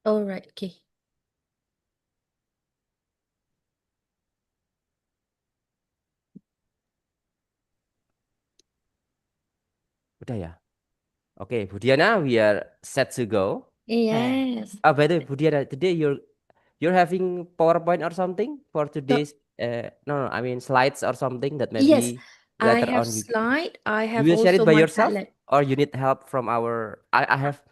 Alright, okay. Udah ya? Okay, Budiana, we are set to go. Yes. Oh, by the way, Budiana, today you're having PowerPoint or something for So, today's no, I mean slides or something that yes, maybe I later have on slide. I you have will share it also by my yourself Padlet. or you need help from I have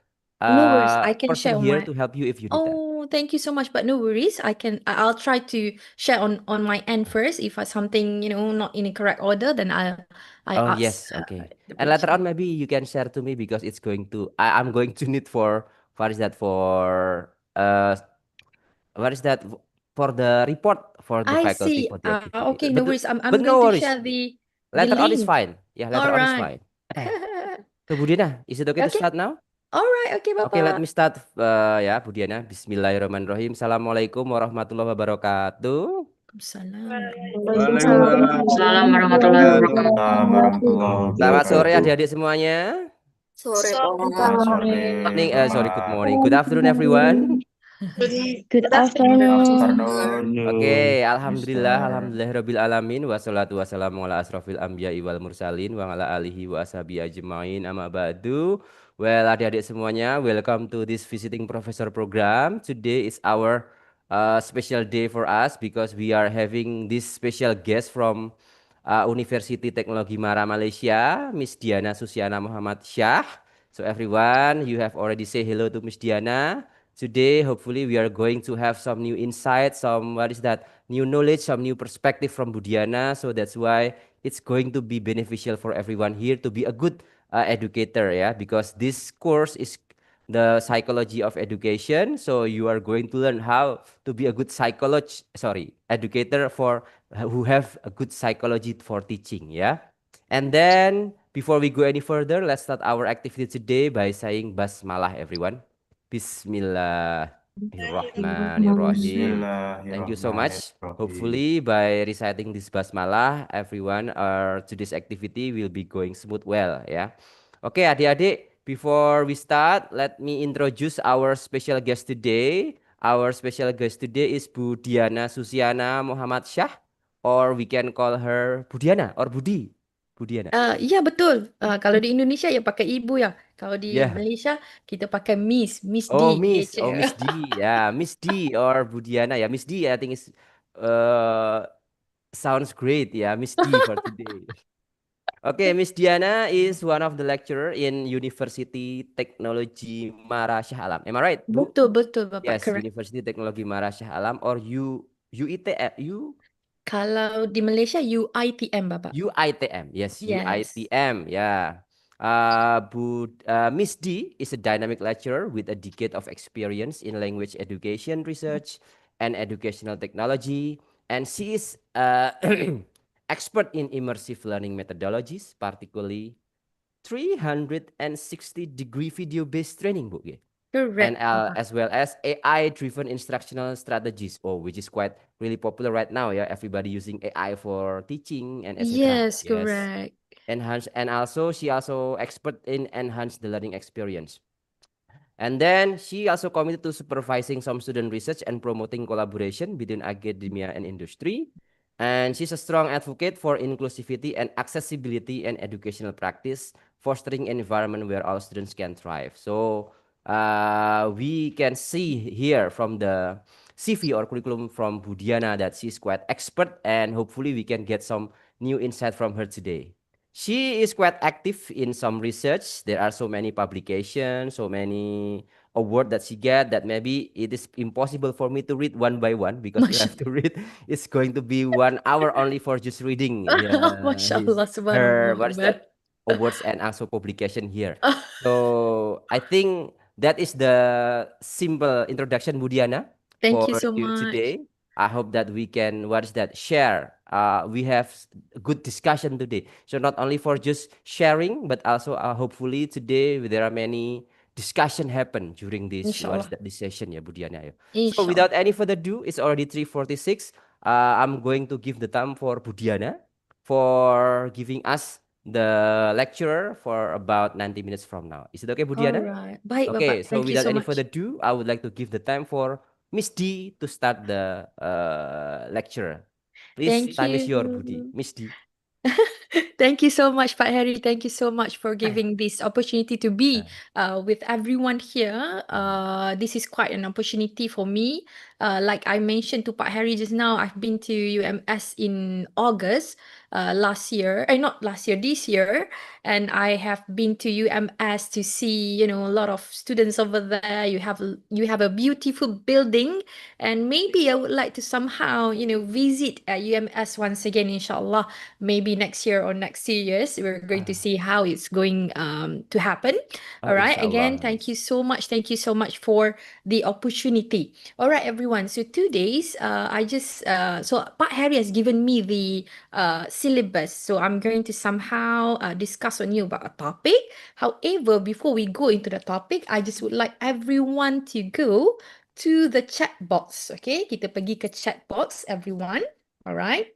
No worries. I can person share on here my. to help you if you need that. Oh, thank you so much. But no worries. I'll try to share on my end first. If I something, not in the correct order, then I Oh ask yes, okay. the And later on person. maybe you can share to me because it's going to I'm going to need for what is that for what is that for the report for the I faculty see. for the activity. Okay, no worries. I'm But going no to worries. share the Later on is link. fine. Yeah, later All on is right. fine. So Budiana, is it okay to Okay. start now? All right. Okay, Okay, let Bapak. me start ya Budiana. Bismillahirrahmanirrahim. Assalamualaikum warahmatullahi wabarakatuh. Waalaikumsalam warahmatullahi Waalaikumsalam Waalaikumsalam warahmatullahi wabarakatuh. warahmatullahi Selamat sore wabarakatuh. adik-adik semuanya. Sore, Selamat Pak. sore, Morning, sorry, good Bapak. morning. Good afternoon everyone. Good Good afternoon. Oke, afternoon. alhamdulillahirabbil alamin wassalatu wassalamu ala asrofil anbiya'i wal mursalin wa ala alihi wa ashabihi ajmain amma ba'du. Well, adik-adik semuanya, welcome to this visiting professor program. Today is our special day for us because we are having this special guest from University Teknologi Mara Malaysia, Miss Diana Suzieanna Mohamad Shah. So everyone, you have already say hello to Miss Diana. Today, hopefully, we are going to have some new insights, some what is that new knowledge, some new perspective from Budiana. So that's why it's going to be beneficial for everyone here to be a good educator, yeah. Because this course is the psychology of education. So you are going to learn how to be a good educator for who have a good psychology for teaching, yeah. And then before we go any further, let's start our activity today by saying basmalah, everyone. Bismillahirrahmanirrahim. Thank you so much. Bismillahirrahmanirrahim. Hopefully, by reciting this basmalah, everyone today's activity will be going smooth well, ya. Oke, adik-adik, before we start, let me introduce our special guest today. Our special guest today is Bu Diana Suzieanna Mohamad Shah, or we can call her Budiana or Budi. Budiana. Iya betul. Kalau di Indonesia ya pakai ibu ya. Kalau di Yeah. Malaysia kita pakai Miss D, kece. Oh Miss D, yeah, Miss D or Budiana, yeah, Miss D. I think is uh sounds great, yeah, Miss D for today. Okay, Miss Diana is one of the lecturer in University Technology Mara Shah Alam. Am I right, Bu? Betul betul Bapak, Yes, correct. University Technology Mara Shah Alam or U Kalau di Malaysia UITM Bapak. UITM, yes, Yes. UITM, yeah. Miss D is a dynamic lecturer with a decade of experience in language education research and educational technology, and she is expert in immersive learning methodologies, particularly 360-degree video-based training book, yeah. And Correct Bapak. as well as AI-driven instructional strategies, which is quite really popular right now. Yeah, everybody using AI for teaching and etc. Yes, Yes, correct. enhance and also she also expert in enhance the learning experience. And then she also committed to supervising some student research and promoting collaboration between academia and industry. And she's a strong advocate for inclusivity and accessibility and educational practice, fostering an environment where all students can thrive. So we can see here from the CV or curriculum from Budiana that she's quite expert, and hopefully we can get some new insight from her today. She is quite active in some research. There are so many publications, so many award that she get that maybe it is impossible for me to read one by one because you Masya, have to read. It's going to be 1 hour only for just reading. Yeah, Masya Allah, her subhanallah. what is that awards and also publication here. So I think that is the simple introduction, Budiana, Thank you for so you much. today. I hope that we can what is that share. We have a good discussion today. So not only for just sharing, but also hopefully today there are many discussion happen during this what is Inshallah. that this session, ya Budiana. Ya. So Inshallah. without any further ado, it's already 3:46. I'm going to give the time for Budiana for giving us the lecturer for about 90 minutes from now. Is it okay, Bu Diana? Alright. Baik, Okay, Bapak. so Thank you without so any further much. ado, I would like to give the time for Miss D to start the lecture. Please, Thank time is your, Budi. you. Miss D. Thank you so much, Pak Harry. Thank you so much for giving this opportunity to be Uh, with everyone here. This is quite an opportunity for me. Like I mentioned to Pak Harry just now, I've been to UMS in August last year. Not last year, this year. And I have been to UMS to see, you know, a lot of students over there. You have a beautiful building, and maybe I would like to somehow, you know, visit UMS once again, inshallah. Maybe next year or next 2 years, we're going to ah, see how it's going to happen. All right. Again, inshallah. thank you so much. Thank you so much for the opportunity. All right, everyone. So 2 days, so Pak Harry has given me the syllabus. So I'm going to somehow discuss on you about a topic. However, before we go into the topic, I just would like everyone to go to the chat box. Okay, kita pergi ke chat box, everyone. All right.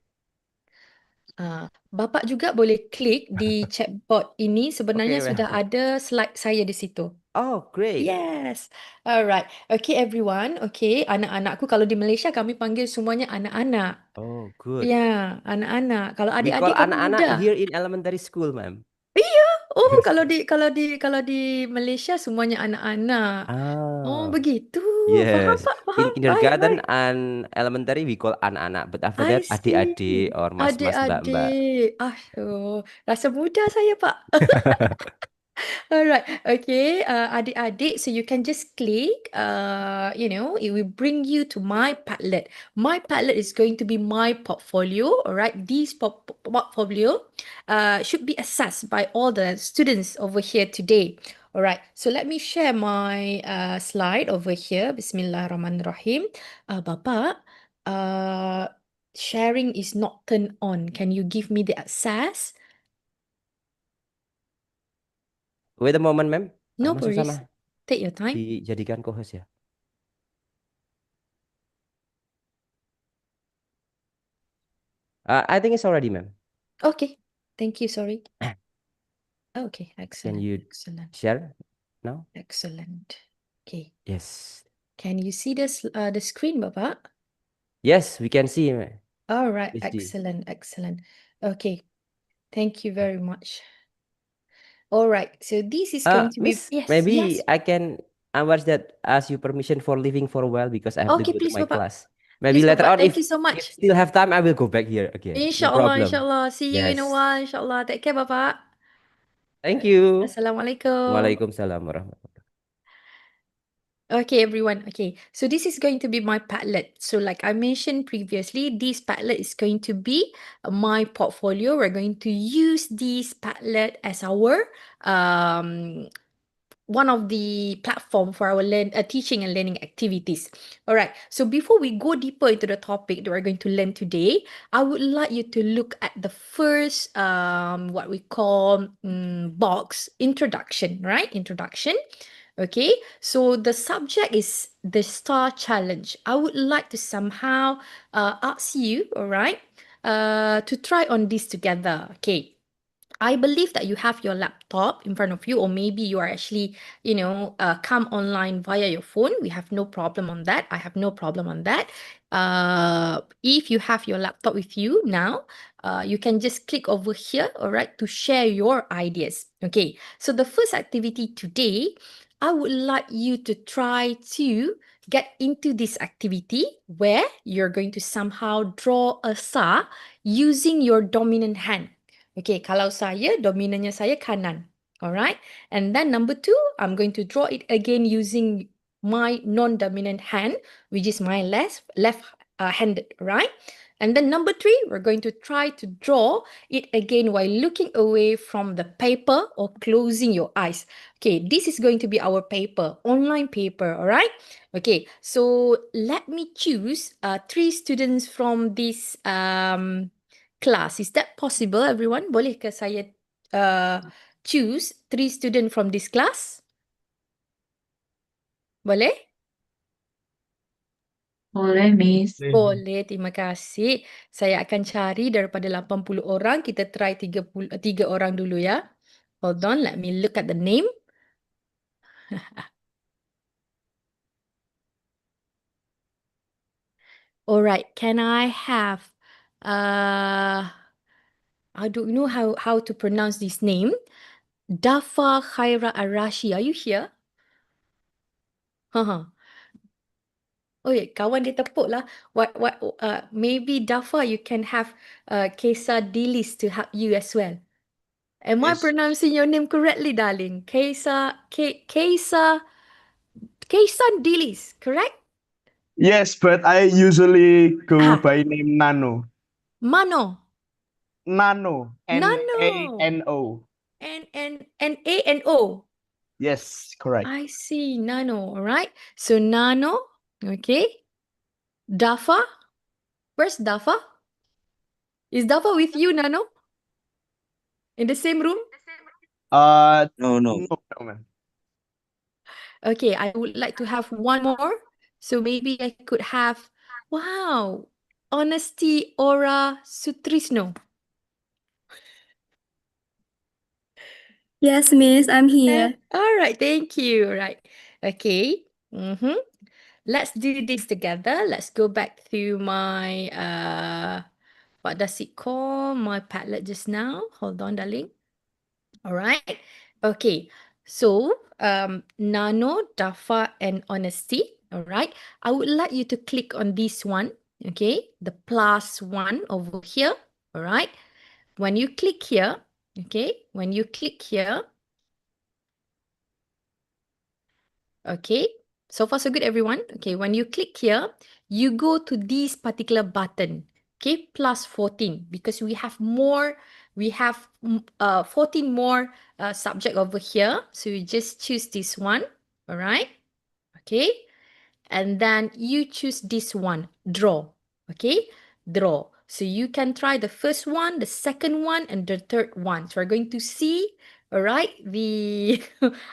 Bapak juga boleh klik di chatbot ini. Sebenarnya Okay, sudah well. ada slide saya di situ. Oh, great. Yes. Alright. Okay, everyone. Okay, anak-anakku kalau di Malaysia kami panggil semuanya anak-anak. Oh, good. Ya, anak-anak. Kalau We call adik-adik kami anak-anak muda. here in elementary school, ma'am. Iya. Oh, kalau di Malaysia semuanya anak-anak. Oh, Ah, begitu. Faham, yes. Pak? In Faham. Baik, kindergarten baik. and elementary, we call anak-anak. But after I that, see. adik-adik or mas-mas, mbak-mbak. Adik-adik. Rasa muda saya, Pak. Alright, okay, adik-adik, so you can just click, it will bring you to my Padlet. My Padlet is going to be my portfolio, alright? This portfolio should be accessed by all the students over here today. Alright, so let me share my slide over here. Bismillahirrahmanirrahim. Bapak, sharing is not turned on. Can you give me the access? Wait a moment, ma'am. No Mas worries. Susana, Take your time. dijadikan co-host ya. I think it's already, ma'am. Okay. Thank you. Sorry. Okay. Can Excellent. you Excellent. share now? Excellent. Okay. Yes. Can you see the screen, Bapak? Yes, we can see, ma'am. All right. Miss D. Excellent. Excellent. Okay. Thank you very much. All right. So this is going to be Miss, yes. maybe Yes. I can ask that ask you permission for leaving for a while because I have to Okay, go to please, my Bapak. class. Maybe Please, later Bapak. on, Thank you if so much. still have time, I will go back here again. No Inshallah, problem. inshallah. See you in a Yes. while, inshallah. Take care, Bapak. Thank you. Assalamualaikum. Waalaikumsalam warahmatullahi. Okay, everyone. Okay, so this is going to be my Padlet. So like I mentioned previously, this Padlet is going to be my portfolio. We're going to use this Padlet as our one of the platform for our teaching and learning activities. All right. So before we go deeper into the topic that we're going to learn today, I would like you to look at the first what we call box introduction, right? Introduction. Okay, so the subject is the STAR challenge. I would like to somehow ask you, all right, to try on this together. Okay, I believe that you have your laptop in front of you, or maybe you are actually, come online via your phone. We have no problem on that. I have no problem on that. If you have your laptop with you now, you can just click over here, all right, to share your ideas. Okay, so the first activity today, I would like you to try to get into this activity where you're going to somehow draw a star using your dominant hand. Okay, kalau saya, dominannya saya kanan. Alright. And then number 2, I'm going to draw it again using my non-dominant hand, which is my left-handed, right? And then number 3, we're going to try to draw it again while looking away from the paper or closing your eyes. Okay, this is going to be our paper, online paper, all right? Okay, so let me choose 3 students from this class. Is that possible, everyone? Boleh ke saya choose 3 students from this class? Boleh? Boleh, Miss. Boleh, terima kasih. Saya akan cari daripada 80 orang, kita try 3 orang dulu ya. Hold on, let me look at the name. Alright, can I have I don't know how to pronounce this name. Dafa Khaira Arashi, are you here? Haha. Oh yeah, kawan dia tepuk lah. Maybe Dafa, you can have Kesa Dilis to help you as well. Am I Yes. pronouncing your name correctly, darling? Kesa Dilis, correct? Yes, but I usually go Ah, by name Nano. Mano. Nano. Nano. Nano. N-A-N-O. Yes, correct. I see, Nano. All right. So Nano, okay. Dafa. Where's Dafa? Is Dafa with you, Nano? In the same room? No, No. man. Okay, I would like to have one more. So maybe I could have, wow, Honesty Aura Sutrisno. Yes, Miss, I'm here. All right, thank you. All right. Okay. Let's do this together. Let's go back to my what does it call? My Padlet just now. Hold on, darling. All right. Okay. So, Nano, Dafa, and Honesty. All right. I would like you to click on this one. Okay. The plus one over here. All right. When you click here, okay. When you click here, okay. So far, so good, everyone. Okay. When you click here, you go to this particular button. Okay. Plus 14 because we have more. We have 14 more subject over here. So you just choose this one. All right. Okay. And then you choose this one, draw. Okay. Draw. So you can try the first one, the second one, and the third one. So we're going to see, all right, the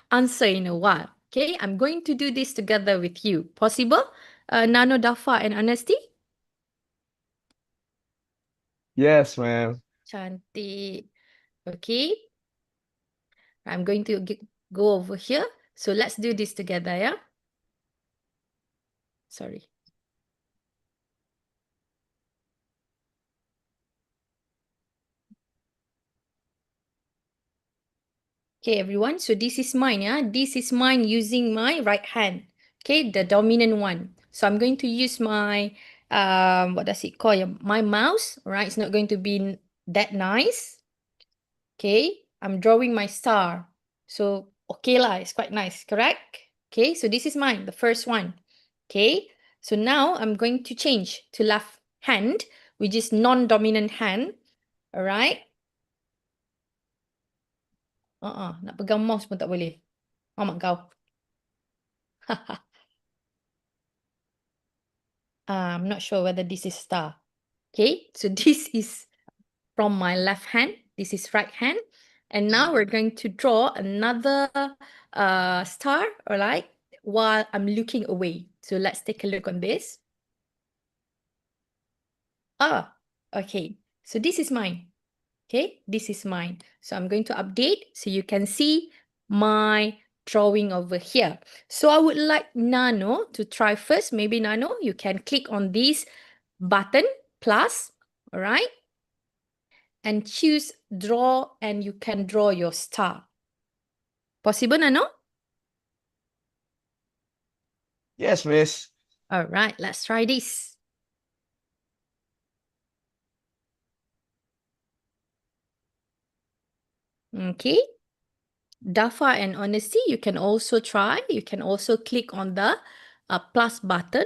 answer in a while. Okay. I'm going to do this together with you. Possible? Nano, Dafa, and Honesty? Yes, ma'am. Cantik. Okay. I'm going to go over here. So let's do this together, yeah? Sorry. Okay, everyone. So this is mine, yeah? This is mine using my right hand. Okay, the dominant one. So I'm going to use my, what does it call? Yeah, my mouse, all right? It's not going to be that nice. Okay, I'm drawing my star. So, okay lah, it's quite nice, correct? Okay, so this is mine, the first one. Okay, so now I'm going to change to left hand, which is non-dominant hand. All right? Nak pegang mouse pun tak boleh. Mak kau. I'm not sure whether this is star. Okay, so this is from my left hand. This is right hand. And now we're going to draw another star, all right, while I'm looking away. So let's take a look on this. Okay. So this is mine. Okay, this is mine. So I'm going to update so you can see my drawing over here. So I would like Nano to try first. Maybe Nano, you can click on this button, plus, all right? And choose draw and you can draw your star. Possible, Nano? Yes, miss. All right, let's try this. Okay. Dafa and Honesty, you can also try. You can also click on the plus button,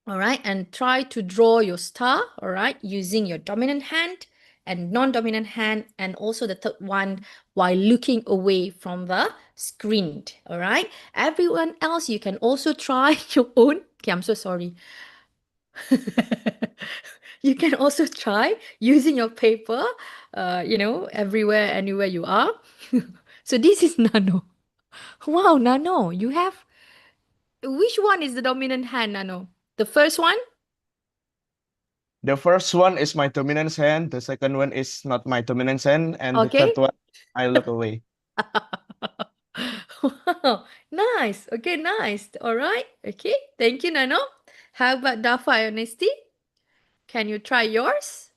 all right, and try to draw your star, all right, using your dominant hand and non-dominant hand, and also the third one while looking away from the screen, all right? Everyone else, you can also try your own. Okay, I'm so sorry. You can also try using your paper, everywhere, anywhere you are. So this is Nano. Wow, Nano, you have... Which one is the dominant hand, Nano? The first one? The first one is my dominant hand. The second one is not my dominant hand. And the Okay. third one, I look away. Wow, nice. Okay, nice. All right. Okay, thank you, Nano. How about Dafa Honesty? Can you try yours?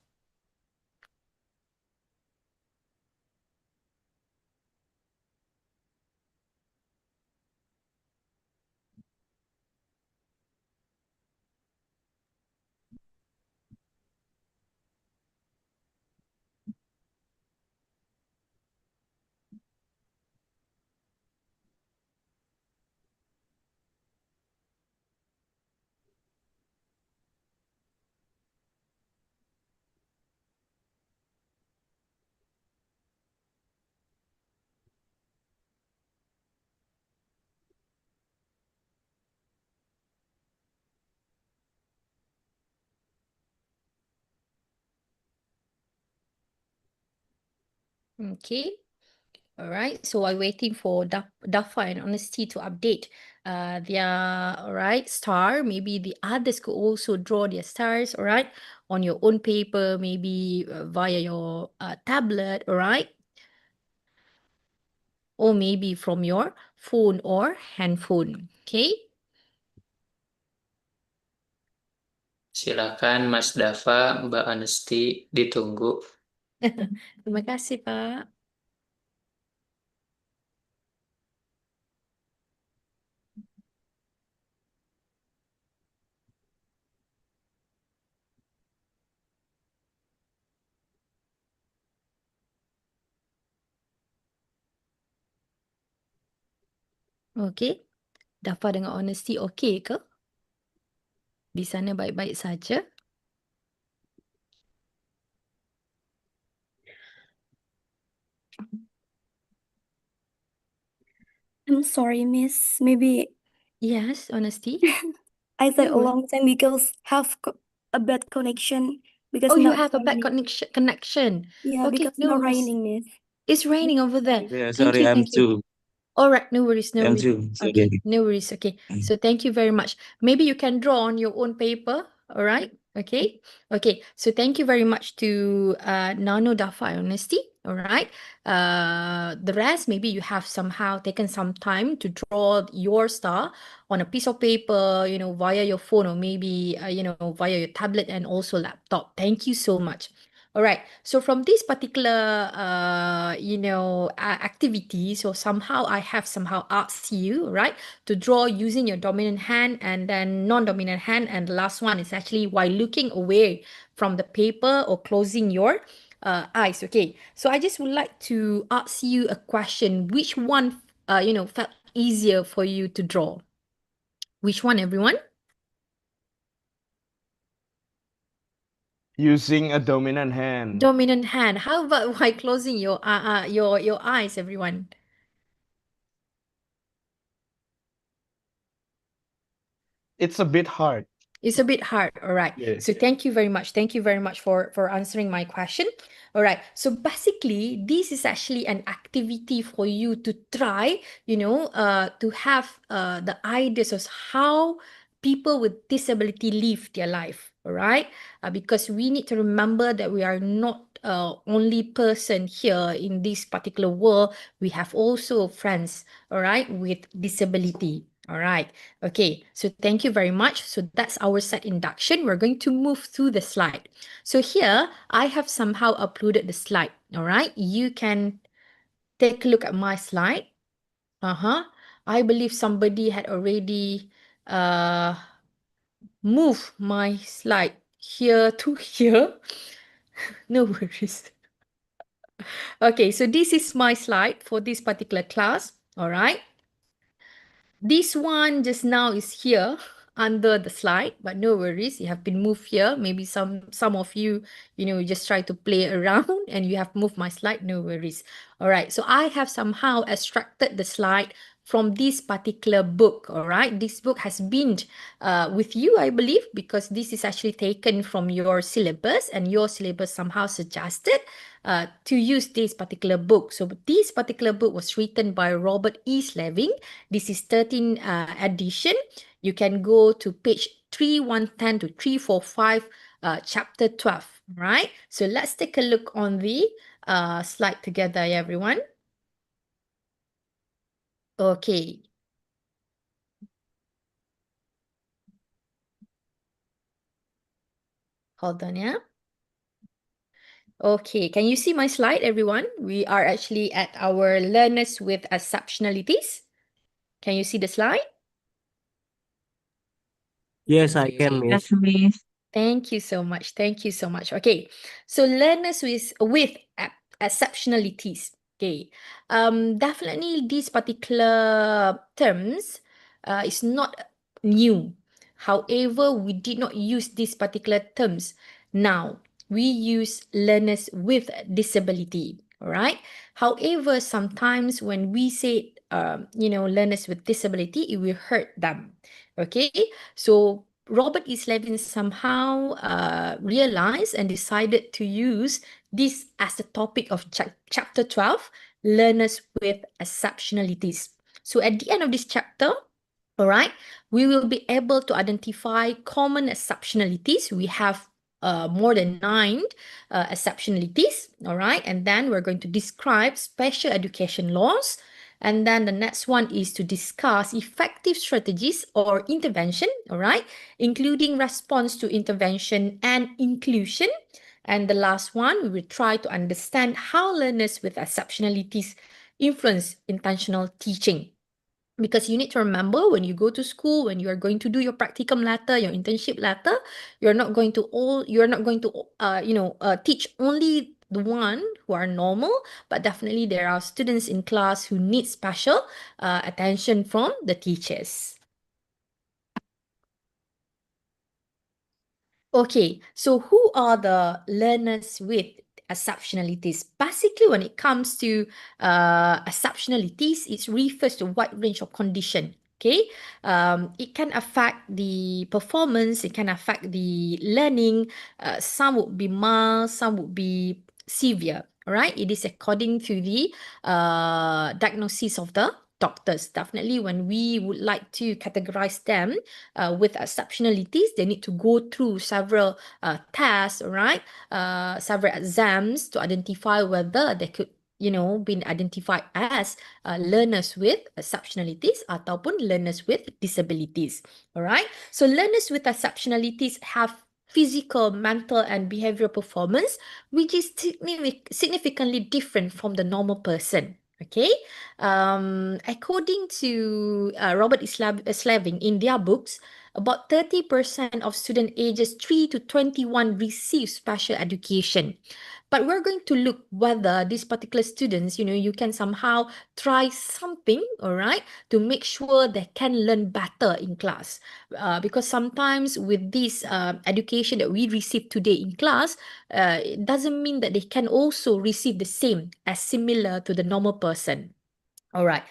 Okay. All right. So while waiting for Dafa and Honesty to update their all right star, maybe the others could also draw their stars, all right, on your own paper, maybe via your tablet, all right, or maybe from your phone or handphone. Okay. Silakan Mas Dava, Mbak Anesti, ditunggu. Terima kasih, Pak. Okay. Dafa dengan Honesty okay ke? Di sana baik-baik saja? I'm sorry, Miss. Maybe Yes, Honesty. I said a No. long time because have a bad connection because Oh, you not have a bad raining. connection. Yeah, Okay, because no not worries. raining, Miss. It's raining over there. Yeah, Thank sorry, you, I'm thank you. too. All right, no worries, no I'm worries. too. Okay, Sorry. no worries. Okay, so thank you very much. Maybe you can draw on your own paper. All right. Okay. Okay. So thank you very much to Nano Dafa Honesty. All right. The rest, maybe you have somehow taken some time to draw your star on a piece of paper, via your phone or maybe, via your tablet and also laptop. Thank you so much. All right. So from this particular, activity, so somehow I have somehow asked you, right, to draw using your dominant hand and then non-dominant hand. And the last one is actually while looking away from the paper or closing your eyes. Okay. So I just would like to ask you a question. Which one, felt easier for you to draw? Which one, everyone? Using a dominant hand. Dominant hand. How about while closing your eyes, everyone? It's a bit hard. It's a bit hard. All right. Yes. So thank you very much. Thank you very much for answering my question. All right. So basically, this is actually an activity for you to try, to have the ideas of how people with disability live their life. All right. Because we need to remember that we are not only person here in this particular world. We have also friends, all right, with disability. All right. Okay, so thank you very much. So that's our set induction. We're going to move through the slide. So here, I have somehow uploaded the slide. All right, you can take a look at my slide. I believe somebody had already moved my slide here to here. No worries. Okay, so this is my slide for this particular class. All right. This one just now is here under the slide, but no worries, you have been moved here. Maybe some of you, just try to play around and you have moved my slide, no worries. All right, so I have somehow extracted the slide from this particular book, all right? This book has been with you, I believe, because this is actually taken from your syllabus and your syllabus somehow suggested to use this particular book. So this particular book was written by Robert E. Sleving. This is 13th edition. You can go to page 3.1.10 to 3.4.5, chapter 12, right? So let's take a look on the slide together, everyone. Okay. Hold on, yeah. Okay, can you see my slide, everyone? We are actually at our learners with exceptionalities. Can you see the slide? Yes, I can, Miss. Yes, Miss. Thank you so much. Thank you so much. Okay, so learners with exceptionalities. Okay, definitely these particular terms is not new. However, we did not use these particular terms. Now we use learners with disability. All right. However, sometimes when we say learners with disability, it will hurt them. Okay, so Robert E. Slevin somehow realized and decided to use this as the topic of chapter 12, learners with exceptionalities. So at the end of this chapter, all right, we will be able to identify common exceptionalities. We have more than 9 exceptionalities, all right, and then we're going to describe special education laws. And then the next one is to discuss effective strategies or intervention, all right, including response to intervention and inclusion. And the last one, we will try to understand how learners with exceptionalities influence intentional teaching. Because you need to remember when you go to school, when you are going to do your practicum letter, your internship letter, you're not going to teach only the one who are normal, but definitely there are students in class who need special attention from the teachers. Okay, so who are the learners with exceptionalities? Basically, when it comes to exceptionalities, it refers to a wide range of condition. Okay, it can affect the performance, it can affect the learning. Some would be mild, some would be severe. All right, it is according to the diagnosis of the doctors. Definitely, when we would like to categorize them with exceptionalities, they need to go through several tests, right? Several exams to identify whether they could been identified as learners with exceptionalities ataupun learners with disabilities. All right. So learners with exceptionalities have physical, mental, and behavioral performance which is significantly different from the normal person. Okay. According to Robert Slaving in their books, about 30% of student ages 3 to 21 receive special education. But we're going to look whether these particular students, you can somehow try something, all right, to make sure they can learn better in class. Because sometimes with this education that we receive today in class, it doesn't mean that they can also receive the same as similar to the normal person. All right.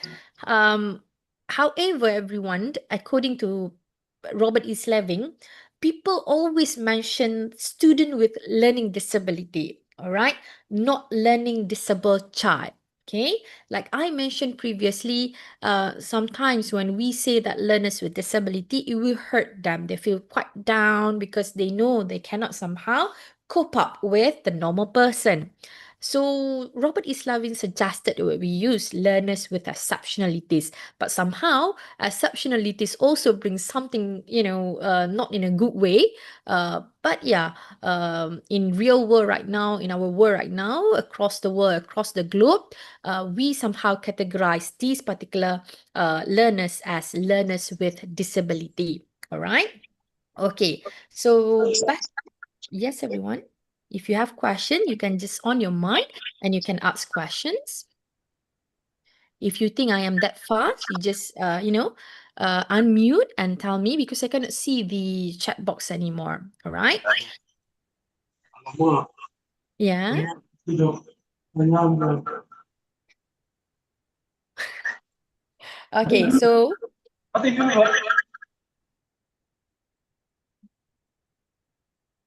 However, everyone, according to Robert E. Slaving, people always mention student with learning disability, all right? Not learning disabled child. Okay, like I mentioned previously, sometimes when we say that learners with disability, it will hurt them. They feel quite down because they know they cannot somehow cope up with the normal person. So Robert E. Slavin suggested that we use learners with exceptionalities, but somehow exceptionalities also bring something, not in a good way. But yeah, in real world right now, in our world right now, across the world, across the globe, we somehow categorize these particular learners as learners with disability. All right. Okay. So back. Yes, everyone. If you have question, you can just on your mic and you can ask questions. If you think I am that fast, you just unmute and tell me because I cannot see the chat box anymore. All right? Yeah. Okay, so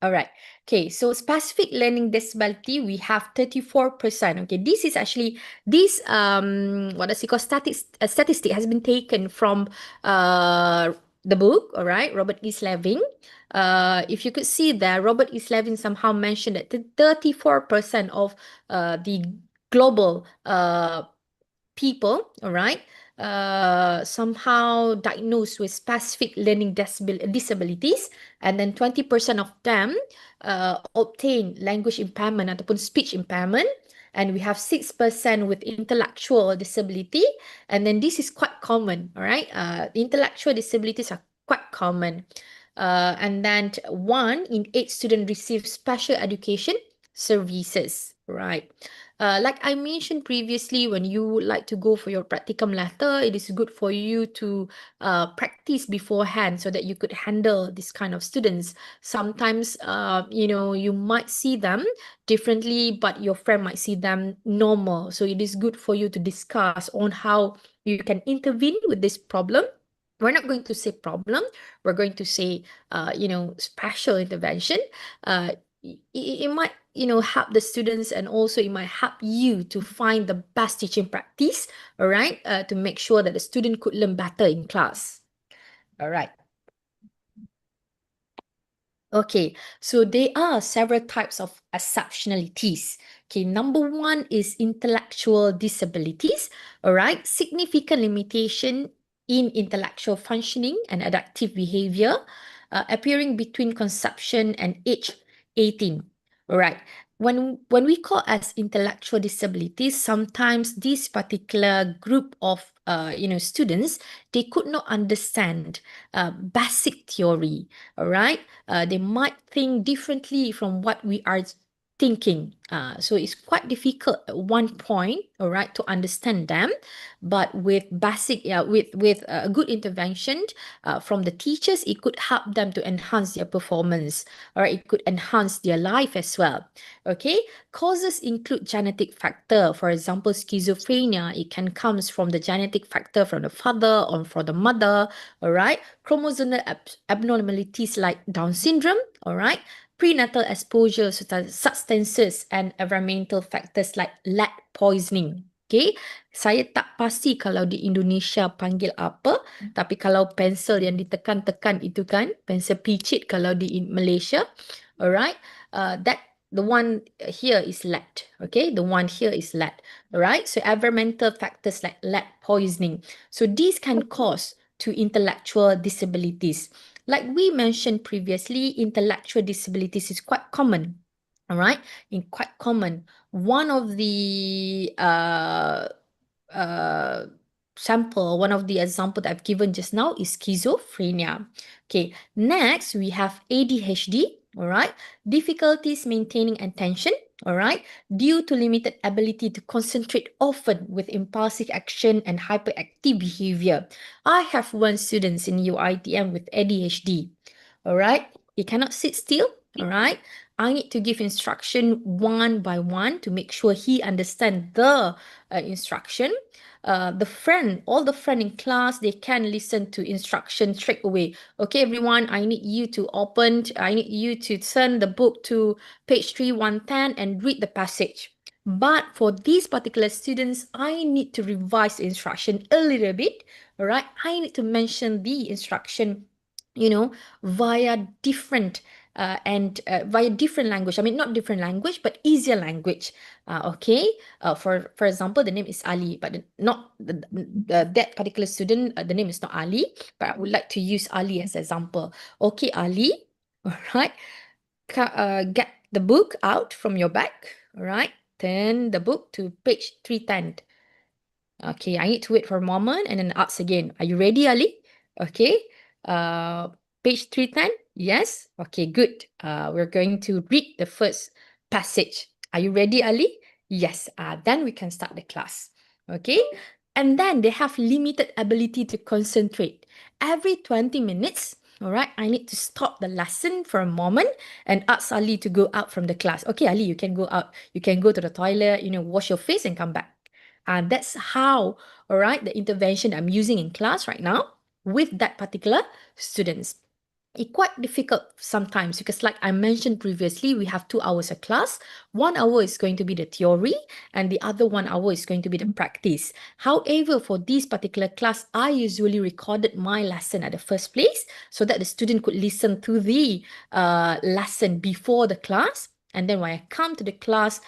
all right. Okay, so specific learning disability, we have 34%. Okay, this is actually what is it called? Statistic has been taken from the book, all right, Robert E. Slavin. If you could see there, Robert E. Slavin somehow mentioned that 34% of the global people, all right, somehow diagnosed with specific learning disabilities, and then 20% of them obtain language impairment ataupun speech impairment, and we have 6% with intellectual disability, and then this is quite common, all right? Intellectual disabilities are quite common. And then 1 in 8 students receive special education services, right? Like I mentioned previously, when you would like to go for your practicum letter, it is good for you to practice beforehand so that you could handle this kind of students. Sometimes, you might see them differently, but your friend might see them normal. So it is good for you to discuss on how you can intervene with this problem. We're not going to say problem, we're going to say, special intervention. It might, help the students, and also it might help you to find the best teaching practice, all right, to make sure that the student could learn better in class. All right. Okay, so there are several types of exceptionalities. Okay, number 1 is intellectual disabilities, all right, significant limitation in intellectual functioning and adaptive behavior, appearing between conception and age 18. All right, when we call as intellectual disabilities, sometimes this particular group of students, they could not understand basic theory, all right? They might think differently from what we are thinking. So it's quite difficult at one point, all right, to understand them. But with with a good intervention from the teachers, it could help them to enhance their performance, or it could enhance their life as well. Okay, causes include genetic factor. For example, schizophrenia, it can comes from the genetic factor from the father or from the mother, all right? Chromosomal abnormalities like Down syndrome, all right? Prenatal exposure to substances and environmental factors like lead poisoning. Okay, saya tak pasti kalau di Indonesia panggil apa, tapi kalau pensel yang ditekan-tekan itu kan, pensel picit kalau di Malaysia, alright, the one here is lead, okay, the one here is lead, alright, so environmental factors like lead poisoning, so these can cause to intellectual disabilities. Like we mentioned previously, intellectual disabilities is quite common, all right, quite common. One of the one of the example that I've given just now is schizophrenia. Okay, next we have ADHD, all right, difficulties maintaining attention, all right, due to limited ability to concentrate often with impulsive action and hyperactive behavior. I have one student in UITM with ADHD, all right, he cannot sit still, all right. I need to give instruction one by one to make sure he understand the instruction. All the friend in class, they can listen to instruction straight away. Okay, everyone, I need you to turn the book to page 3110 and read the passage. But for these particular students, I need to revise the instruction a little bit, all right? I need to mention the instruction, via different via different language. I mean, not different language, but easier language. Okay. For example, the name is Ali, but not that particular student. The name is not Ali, but I would like to use Ali as example. Okay, Ali. All right. Get the book out from your bag. All right. Turn the book to page 310. Okay, I need to wait for a moment and then ask again. Are you ready, Ali? Okay. Page 310? Yes? Okay, good. We're going to read the first passage. Are you ready, Ali? Yes. Then we can start the class. Okay. And then they have limited ability to concentrate. Every 20 minutes, all right, I need to stop the lesson for a moment and ask Ali to go out from the class. Okay, Ali, you can go out. You can go to the toilet, wash your face and come back. That's how, all right, the intervention I'm using in class right now with that particular students. it's quite difficult sometimes because like I mentioned previously, we have 2 hours of class. 1 hour is going to be the theory and the other 1 hour is going to be the practice. However, for this particular class, I usually recorded my lesson at the first place so that the student could listen to the lesson before the class. And then when I come to the class,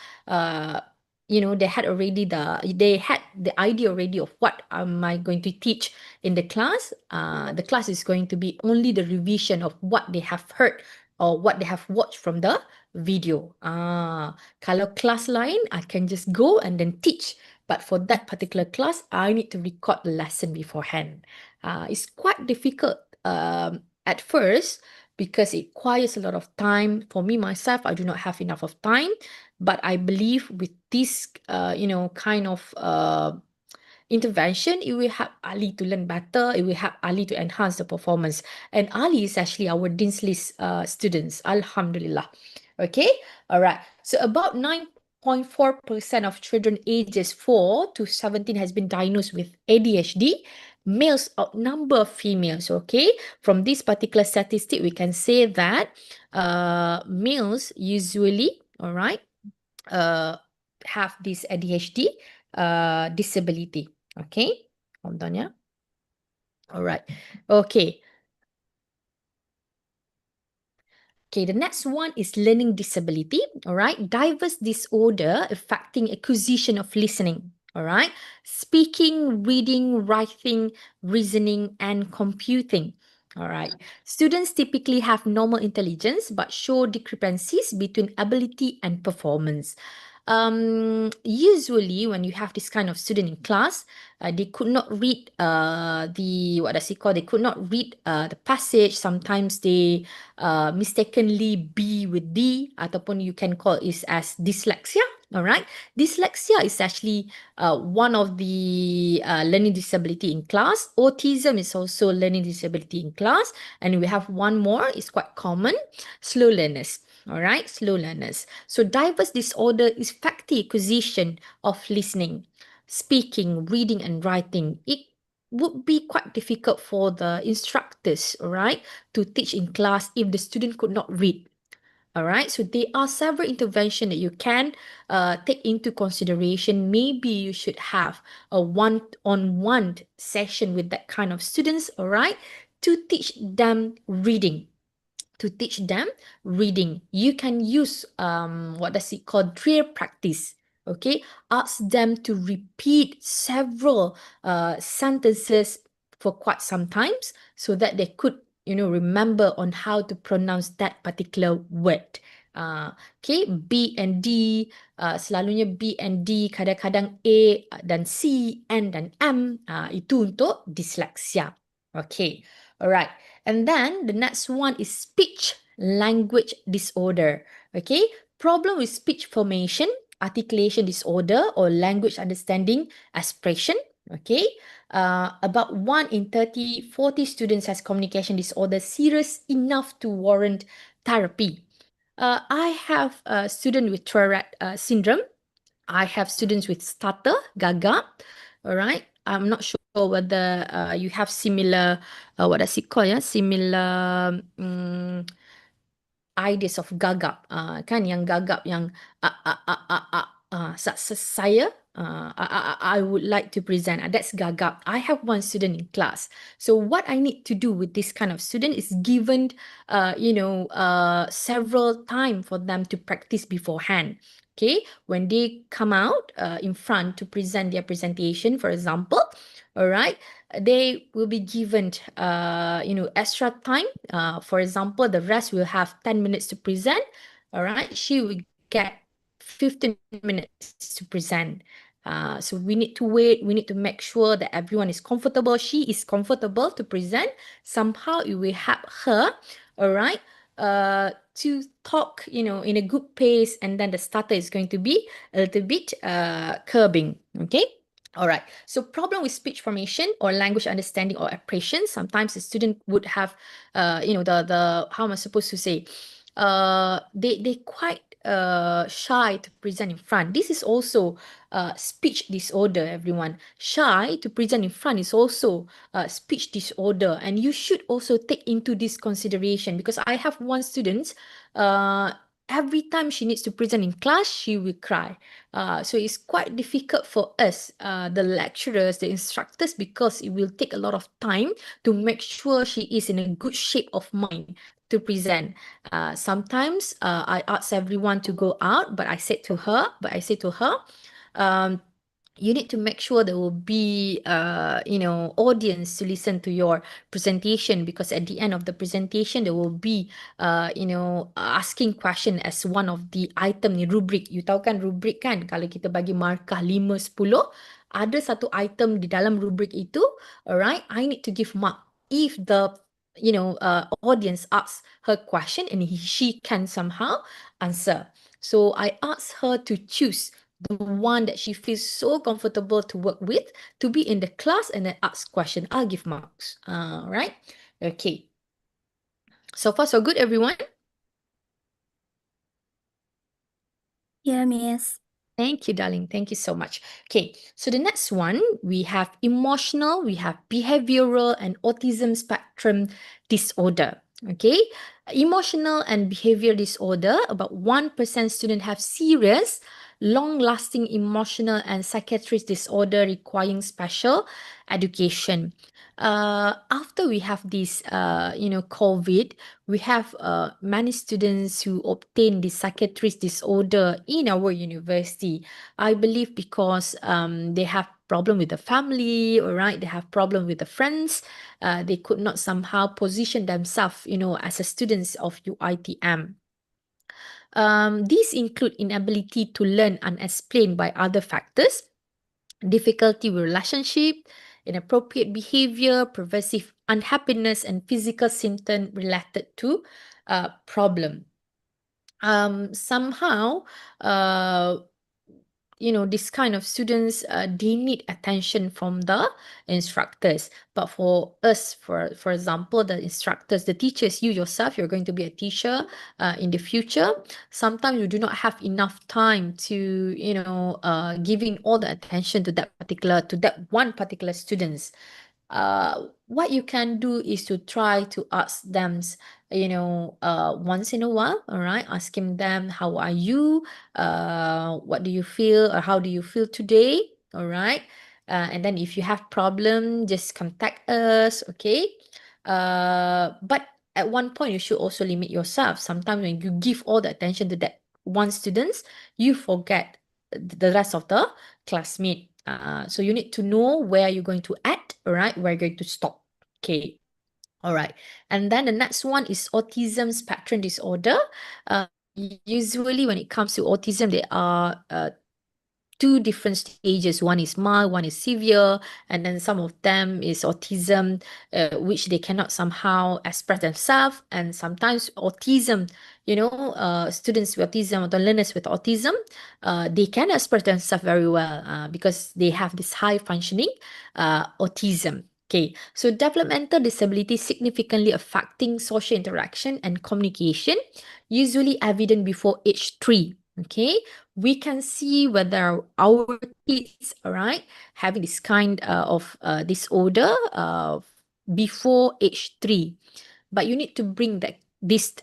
they had the idea already of what am I going to teach in the class. The class is going to be only the revision of what they have heard or what they have watched from the video. Kalau kelas lain, I can just go and then teach. But for that particular class, I need to record the lesson beforehand. It's quite difficult at first because it requires a lot of time. For me, myself, I do not have enough of time. But I believe with this, kind of intervention, it will help Ali to learn better. It will help Ali to enhance the performance. And Ali is actually our Dean's List students. Alhamdulillah. Okay. All right. So about 9.4% of children ages 4 to 17 has been diagnosed with ADHD. Males outnumber females. Okay. From this particular statistic, we can say that males usually, all right, have this ADHD disability. Okay, hold on, yeah. All right. Okay. Okay, the next one is learning disability. All right, diverse disorder affecting acquisition of listening. All right, speaking, reading, writing, reasoning, and computing. All right, students typically have normal intelligence but show discrepancies between ability and performance. Usually when you have this kind of student in class, they could not read they could not read the passage. Sometimes they mistakenly B with D, ataupun you can call it as dyslexia. All right, dyslexia is actually one of the learning disability in class. Autism is also learning disability in class, and we have one more. It's quite common, slow learners. All right, slow learners. So diverse disorder is faculty acquisition of listening, speaking, reading, and writing. It would be quite difficult for the instructors, all right, to teach in class if the student could not read. All right, so there are several interventions that you can take into consideration. Maybe you should have a one-on-one session with that kind of students, all right, to teach them reading. You can use what does it called, drill practice. Okay, ask them to repeat several sentences for quite some times so that they could remember on how to pronounce that particular word. Okay, B and D, selalunya B and D, kadang-kadang A dan C, N dan M, itu untuk dyslexia. Okay, alright. And then the next one is speech language disorder. Okay, problem with speech formation, articulation disorder, or language understanding expression. Okay, about 1 in 40 students has communication disorder serious enough to warrant therapy. I have a student with Tourette syndrome. I have students with stutter, gagap. All right. I'm not sure whether you have similar, what does it call, yeah? Similar ideas of gagap. Kan yang gagap yang saya I would like to present. That's gagap. I have one student in class. So what I need to do with this kind of student is given, several time for them to practice beforehand. Okay, when they come out in front to present their presentation, for example, all right, they will be given, extra time. For example, the rest will have 10 minutes to present. All right, she will get 15 minutes to present. So we need to wait. We need to make sure that everyone is comfortable. She is comfortable to present. Somehow it will help her, all right, to talk, in a good pace, and then the stutter is going to be a little bit curbing. Okay. All right. So problem with speech formation or language understanding or apprehension. Sometimes the student would have, the how am I supposed to say? They quite shy to present in front. This is also speech disorder, everyone. Shy to present in front is also speech disorder, and you should also take into this consideration, because I have one student, every time she needs to present in class, she will cry. So it's quite difficult for us, the lecturers, the instructors, because it will take a lot of time to make sure she is in a good shape of mind to present. Sometimes I ask everyone to go out, but I said to her, um, you need to make sure there will be audience to listen to your presentation, because at the end of the presentation there will be asking question as one of the item ni, rubrik. You tahu kan rubrik kan, kalau kita bagi markah 5, 10, ada satu item di dalam rubrik itu, alright, I need to give mark if the audience asks her question and she can somehow answer. So I asked her to choose the one that she feels so comfortable to work with, to be in the class and then ask question. I'll give marks. Right? Okay. So far, so good, everyone. Yeah, Miss. Thank you, darling. Thank you so much. Okay, so the next one, we have emotional, we have behavioral, and autism spectrum disorder. Okay, emotional and behavior disorder, about 1% student have serious, long-lasting emotional and psychiatric disorder requiring special education. After we have this, COVID, we have many students who obtain this psychiatric disorder in our university. I believe because they have problem with the family, all right, they have problem with the friends, they could not somehow position themselves, as a students of UITM. These include inability to learn unexplained by other factors, difficulty with relationship, inappropriate behavior, pervasive unhappiness, and physical symptom related to problem. Somehow, this kind of students, they need attention from the instructors. But for us, for example, the instructors, the teachers, you yourself, you're going to be a teacher in the future. Sometimes you do not have enough time to, giving all the attention to that one particular students. What you can do is to try to ask them, once in a while, all right, asking them, how are you? What do you feel, or how do you feel today? All right. And then if you have problem, just contact us, okay? But at one point, you should also limit yourself. Sometimes when you give all the attention to that one students, you forget the rest of the classmate. So you need to know where you're going to add, all right, where you're going to stop. Okay. All right. And then the next one is autism spectrum disorder. Usually when it comes to autism, there are two different stages. One is mild, one is severe, and then some of them is autism, which they cannot somehow express themselves. And sometimes autism, students with autism or the learners with autism, they can express themselves very well because they have this high functioning autism. Okay, so developmental disability significantly affecting social interaction and communication, usually evident before age 3. Okay, we can see whether our kids, all right, having this kind of disorder before age 3. But you need to bring this,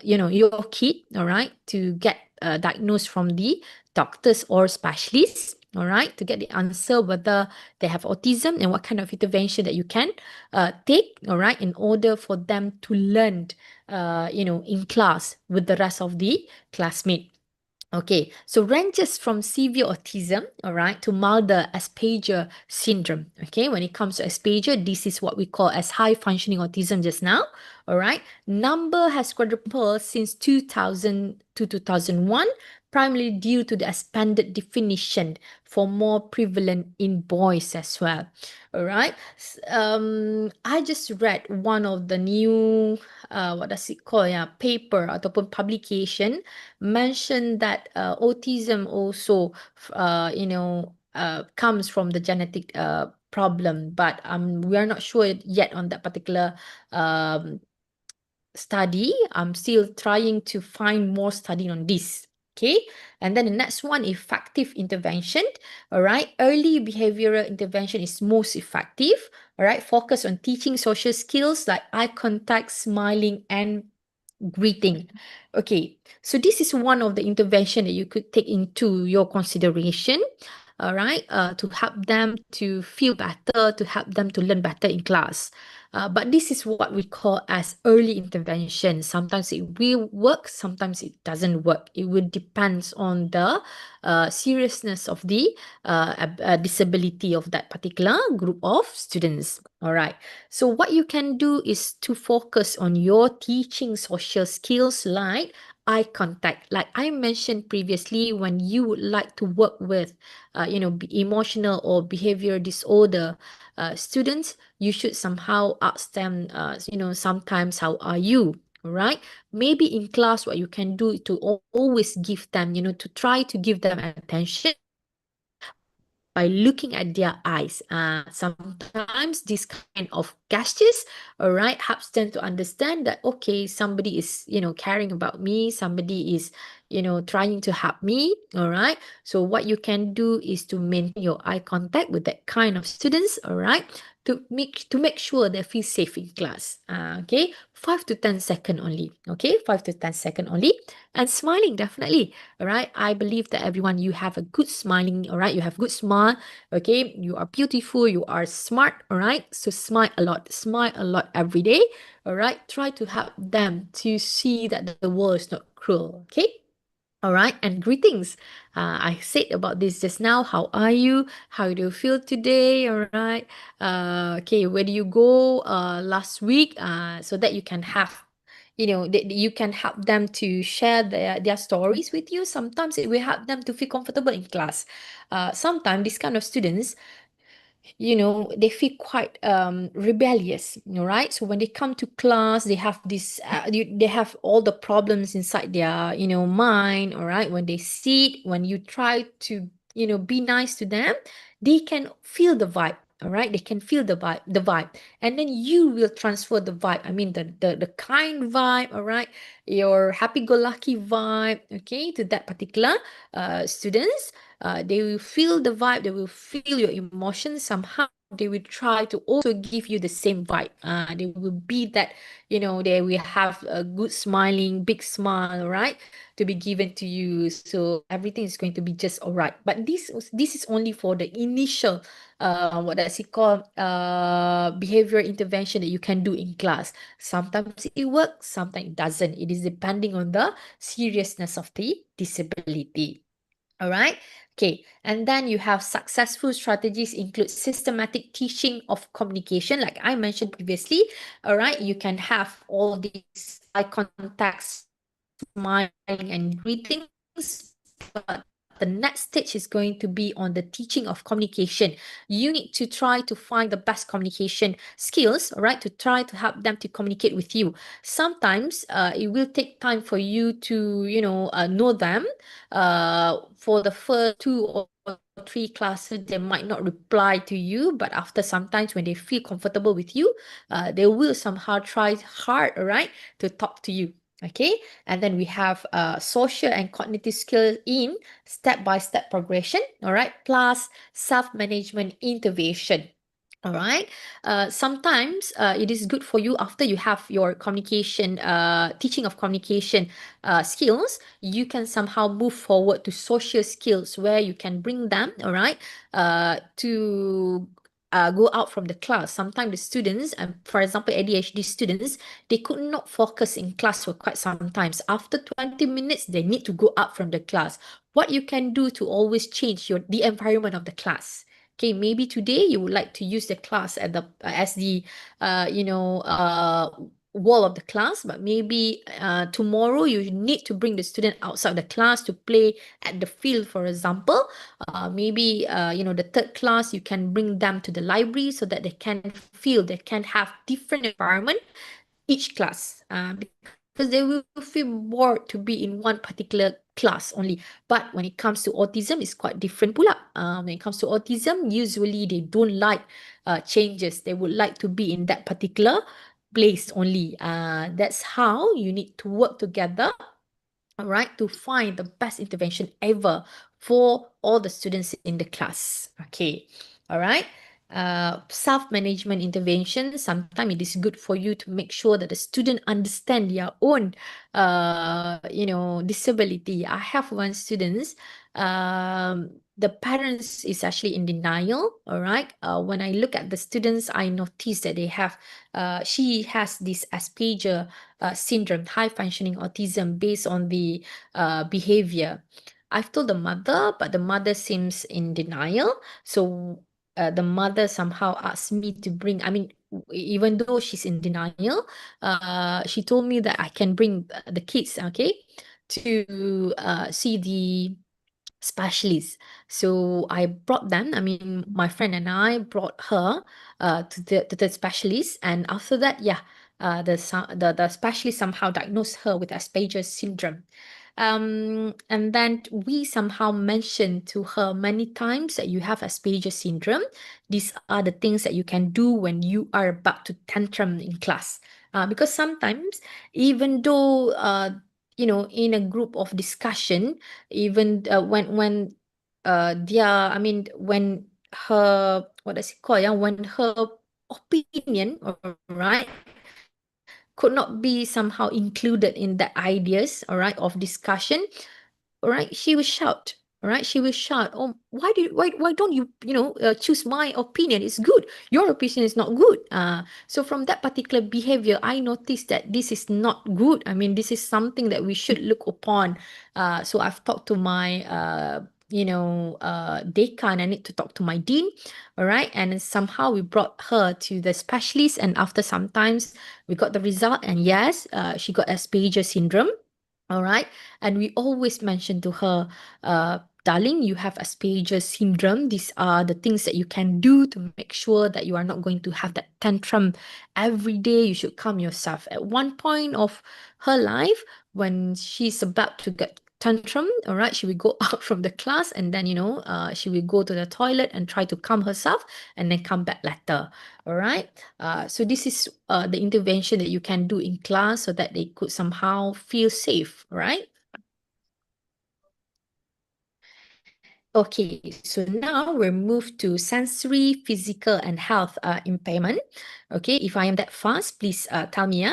your kid, all right, to get diagnosed from the doctors or specialists, all right, to get the answer whether they have autism and what kind of intervention that you can take, all right, in order for them to learn, in class with the rest of the classmates. Okay, so ranges from severe autism, all right, to milder Asperger syndrome. Okay, when it comes to Asperger, this is what we call as high functioning autism just now. All right, number has quadrupled since 2000 to 2001, primarily due to the expanded definition for more prevalent in boys as well. All right, I just read one of the new, what does it call, paper ataupun publication mentioned that autism also, comes from the genetic problem, but we are not sure yet on that particular study. I'm still trying to find more study on this. Okay, and then the next one, effective intervention. All right, early behavioral intervention is most effective. All right, focus on teaching social skills like eye contact, smiling, and greeting. Okay, so this is one of the intervention that you could take into your consideration. All right, to help them to feel better, to help them to learn better in class. But this is what we call as early intervention. Sometimes it will work, sometimes it doesn't work. It will depends on the seriousness of the disability of that particular group of students. All right. So what you can do is to focus on your teaching social skills like eye contact. Like I mentioned previously, when you would like to work with, emotional or behavior disorder students, you should somehow ask them, sometimes, how are you? All right. Maybe in class, what you can do to always give them, to try to give them attention by looking at their eyes. Sometimes this kind of gestures, all right, helps them to understand that, okay, somebody is, caring about me, somebody is, trying to help me, all right. So what you can do is to maintain your eye contact with that kind of students, all right, to make sure they feel safe in class. Okay, 5 to 10 seconds only. Okay, 5 to 10 seconds only, and smiling definitely. All right, I believe that everyone, you have a good smiling. All right, you have good smile. Okay, you are beautiful. You are smart. All right, so smile a lot. Smile a lot every day. All right, try to help them to see that the world is not cruel. Okay. All right, and greetings. I said about this just now. How are you? How do you feel today? All right. Okay, where do you go last week? So that you can have, you can help them to share their stories with you. Sometimes it will help them to feel comfortable in class. Sometimes these kind of students, they feel quite rebellious, right? So when they come to class, they have this they have all the problems inside their mind, all right? When they sit, when you try to be nice to them, they can feel the vibe. All right, they can feel the vibe, and then you will transfer the vibe. I mean, the kind vibe, all right, your happy-go-lucky vibe, okay, to that particular students. They will feel the vibe, they will feel your emotions. Somehow they will try to also give you the same vibe. They will be that, they will have a good smiling, big smile, right, to be given to you. So everything is going to be just all right. But this is only for the initial, what does it call, behavior intervention that you can do in class. Sometimes it works, sometimes it doesn't. It is depending on the seriousness of the disability. All right. Okay. And then you have successful strategies include systematic teaching of communication, like I mentioned previously. All right. You can have all these eye contacts, smiling, and greetings. But the next stage is going to be on the teaching of communication. You need to try to find the best communication skills, all right, to try to help them to communicate with you. Sometimes it will take time for you to, know them. For the first 2 or 3 classes, they might not reply to you, but after sometimes when they feel comfortable with you, they will somehow try hard, all right, to talk to you. Okay, and then we have social and cognitive skills in step-by-step progression, all right, plus self-management intervention. All right. Sometimes it is good for you after you have your communication, teaching of communication skills, you can somehow move forward to social skills where you can bring them, all right, to go out from the class. Sometimes the students, for example, ADHD students, they could not focus in class for quite some times. After 20 minutes, they need to go out from the class. What you can do to always change the environment of the class. Okay, maybe today you would like to use the class at the as the wall of the class, but maybe tomorrow you need to bring the student outside the class to play at the field, for example. Maybe the third class, you can bring them to the library so that they can have different environment each class, because they will feel bored to be in one particular class only. But when it comes to autism, it's quite different pula. When it comes to autism, usually they don't like changes. They would like to be in that particular place only. That's how you need to work together all right, to find the best intervention ever for all the students in the class. Okay, all right. Self-management intervention, sometimes it is good for you to make sure that the student understand their own disability. I have one student, the parents is actually in denial, all right. When I look at the students, I notice that she has this Asperger syndrome, high functioning autism, based on the behavior. I've told the mother, but the mother seems in denial. So the mother somehow asked me to bring, even though she's in denial, she told me that I can bring the kids, okay, to see the specialist. So I brought them. My friend and I brought her to the specialist, and after that, yeah, the specialist somehow diagnosed her with Asperger's syndrome. And then we somehow mentioned to her many times that you have Asperger's syndrome. These are the things that you can do when you are about to tantrum in class. Because sometimes, even though in a group of discussion, even when her, what does it call, yeah, when her opinion, all right, could not be somehow included in the ideas, all right, of discussion, all right, she will shout. All right, she will shout, "Oh, why don't you choose my opinion? It's good. Your opinion is not good." So from that particular behavior, I noticed that this is not good. This is something that we should look upon. So I've talked to my decan. I need to talk to my dean. All right, and then somehow we brought her to the specialist, and after some times, we got the result, and yes, she got Asperger syndrome. All right. And we always mention to her, darling, you have Asperger's syndrome. These are the things that you can do to make sure that you are not going to have that tantrum every day. You should calm yourself. At one point of her life, when she's about to get tantrum, all right, she will go out from the class, and then, she will go to the toilet and try to calm herself, and then come back later. All right. So this is the intervention that you can do in class so that they could somehow feel safe, right? Okay, so now we'll move to sensory, physical, and health impairment. Okay, if I am that fast, please tell me.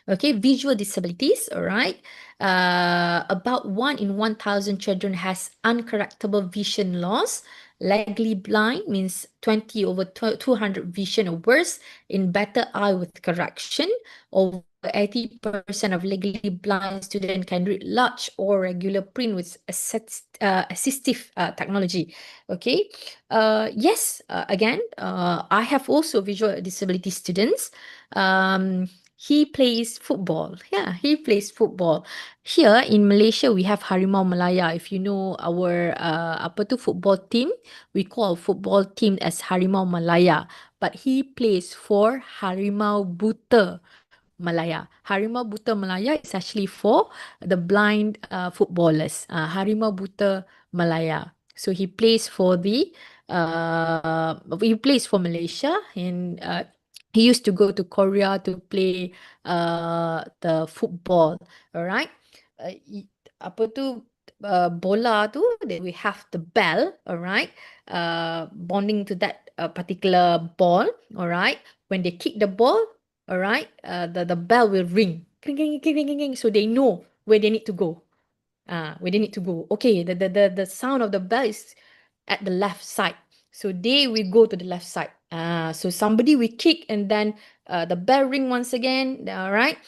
Okay, visual disabilities, all right. About 1 in 1,000 children has uncorrectable vision loss. Legally blind means 20 over 200 vision or worse in better eye with correction. Over 80% of legally blind students can read large or regular print with assistive technology. Okay. Yes, again, I have also visual disability students. He plays football. Yeah, he plays football. Here in Malaysia, we have Harimau Malaya. If you know our football team, we call football team as Harimau Malaya. But he plays for Harimau Buta Malaya. Harimau Buta Malaya is actually for the blind footballers. Harimau Buta Malaya. So he plays for Malaysia, and he used to go to Korea to play the football. All right. Apa tu, bola tu, then we have the bell, all right, bonding to that particular ball, all right. When they kick the ball, all right, the bell will ring, cling, cling, cling, cling, cling, cling, so they know where they need to go. Where they need to go. Okay, the sound of the bell is at the left side, so they will go to the left side. So somebody will kick, and then the bell ring once again. All right.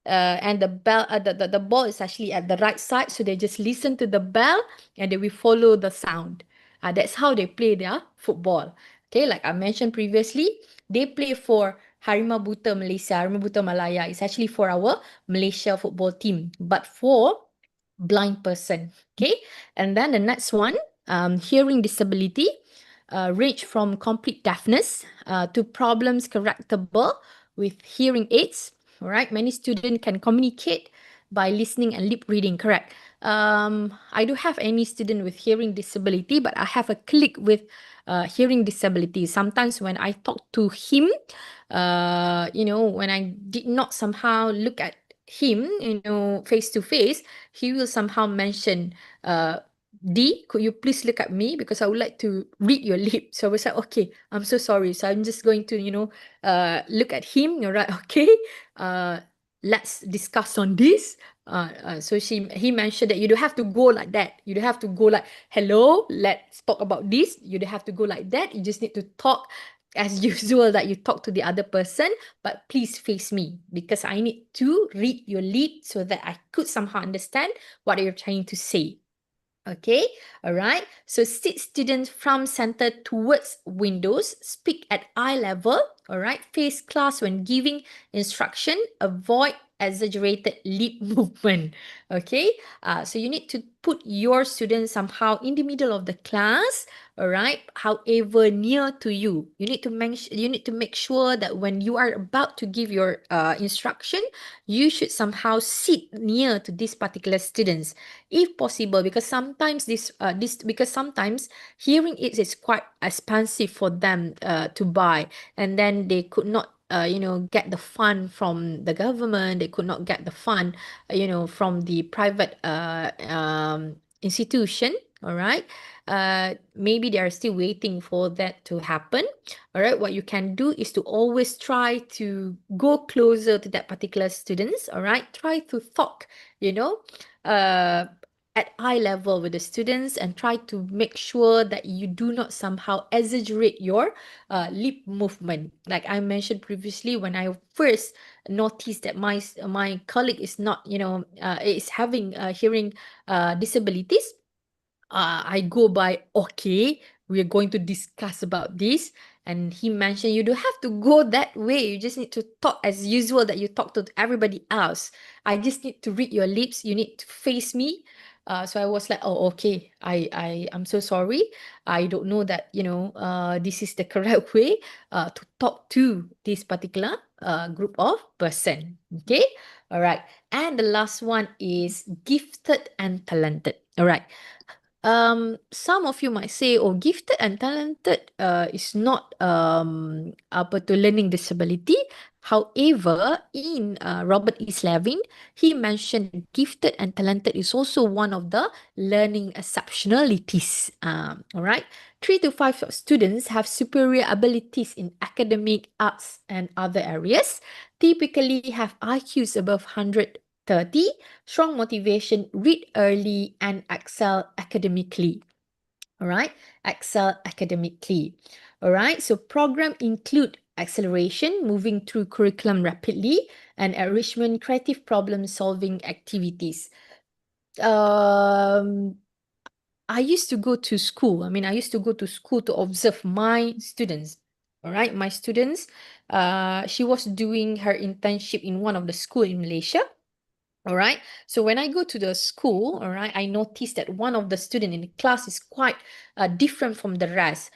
And the ball is actually at the right side, so they just listen to the bell and they will follow the sound. That's how they play their football. Okay, like I mentioned previously, they play for Harimau Buta Malaysia, Harimau Buta Malaya. It's actually for our Malaysia football team, but for blind person. Okay, and then the next one, hearing disability, range from complete deafness to problems correctable with hearing aids. All right, many students can communicate by listening and lip reading. Correct. I do have any student with hearing disability, but I have a colleague with hearing disability. Sometimes when I talk to him, when I did not somehow look at him, face to face, he will somehow mention, D, could you please look at me because I would like to read your lip. So I was like, okay, I'm so sorry. So I'm just going to, look at him. You're right. Okay. Let's discuss on this. So he mentioned that you don't have to go like that. You don't have to go like, hello, let's talk about this. You don't have to go like that. You just need to talk as usual that you talk to the other person, but please face me because I need to read your lip so that I could somehow understand what you're trying to say. Okay, all right. So sit students from center towards windows, speak at eye level, all right. Face class when giving instruction, avoid exaggerated lip movement. Okay, so you need to put your students somehow in the middle of the class, all right. However, near to you. You need to make sure that when you are about to give your instruction, you should somehow sit near to these particular students if possible, because sometimes sometimes hearing aids is quite expensive for them to buy, and then they could not get the fund from the government. They could not get the fund from the private institution. All right, maybe they are still waiting for that to happen. All right, what you can do is to always try to go closer to that particular students. All right, try to talk uh at eye level with the students, and try to make sure that you do not somehow exaggerate your lip movement. Like I mentioned previously, when I first noticed that my colleague is not, is having hearing disabilities, I go by, okay, we're going to discuss about this. And he mentioned, you don't have to go that way. You just need to talk as usual that you talk to everybody else. I just need to read your lips. You need to face me. So I was like, oh, okay. I'm so sorry. I don't know that, this is the correct way to talk to this particular group of person. Okay. All right. And the last one is gifted and talented. All right. Some of you might say, oh, gifted and talented is not apa tu learning disability. However, in Robert E. Slavin, he mentioned gifted and talented is also one of the learning exceptionalities. All right, 3 to 5 students have superior abilities in academic, arts, and other areas. Typically, have IQs above 130, strong motivation, read early, and excel academically. All right, excel academically. All right, so program include acceleration, moving through curriculum rapidly, and enrichment, creative problem solving activities. I used to go to school. I used to go to school to observe my students. All right, my students. She was doing her internship in one of the school in Malaysia. All right. So when I go to the school, all right, I noticed that one of the student in the class is quite different from the rest.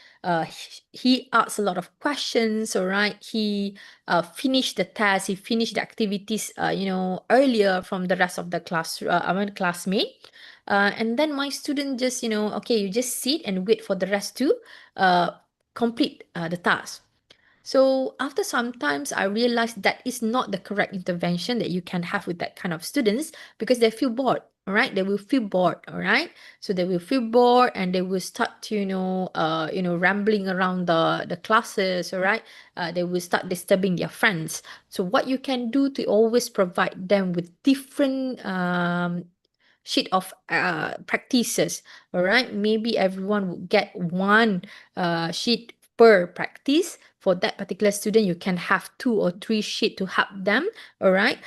He asks a lot of questions. All right. He finished the test. He finished the activities, earlier from the rest of the class. Classmate. And then my student just, okay, you just sit and wait for the rest to complete the task. So after some times, I realized that is not the correct intervention that you can have with that kind of students, because they feel bored. All right, they will feel bored. All right, so they will feel bored and they will start to rambling around the classes. All right, they will start disturbing their friends. So what you can do to always provide them with different sheet of practices. All right, maybe everyone would get one sheet per practice. For that particular student, you can have 2 or 3 sheet to help them. All right,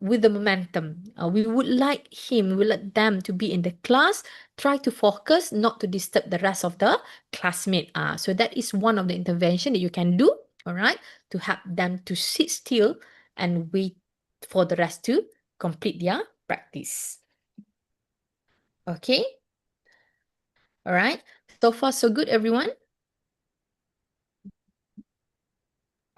with the momentum. We would like them to be in the class, try to focus, not to disturb the rest of the classmate. So that is one of the intervention that you can do. All right, to help them to sit still and wait for the rest to complete their practice. Okay. All right. So far, so good, everyone.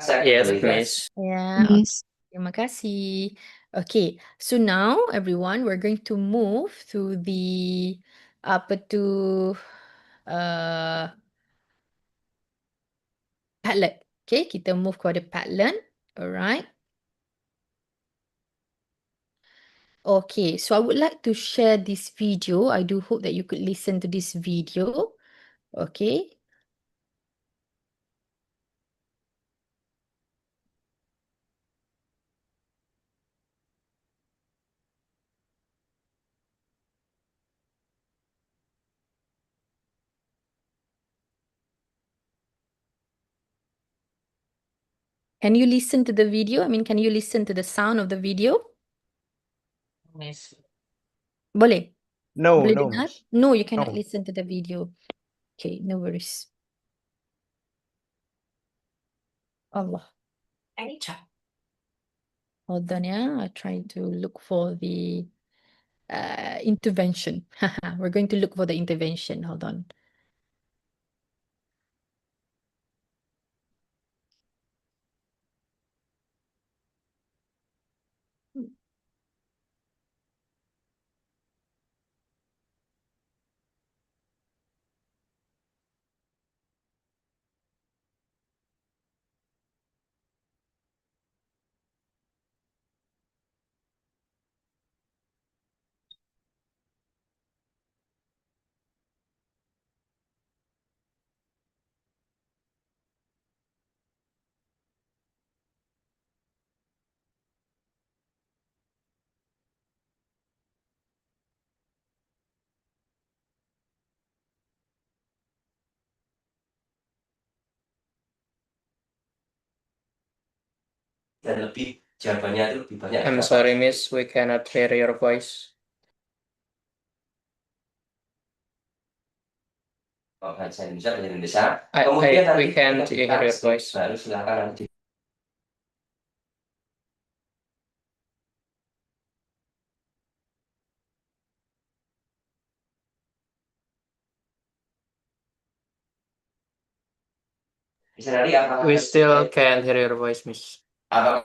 Yes, Miss. Yeah. Yes. Terima kasih. Okay. So now, everyone, we're going to move to the apa tu Padlet. Okay, kita move kepada Padlet. Alright. Okay, so I would like to share this video. I do hope that you could listen to this video. Okay. Can you listen to the video? I mean, can you listen to the sound of the video? Miss. Boleh? No, Boleh no, dengar? Miss. No, you cannot No. listen to the video. Okay, no worries. Allah. Hold on, yeah. I try to look for the intervention. We're going to look for the intervention. Hold on. Dan lebih jawabannya itu lebih banyak. I'm sorry, Miss. We cannot hear your voice. Oh, bahasa Indonesia, bahasa Indonesia. We can't hear your voice. Baru silakan nanti. Bisa nanti apakah We still can't hear your voice, Miss. apakah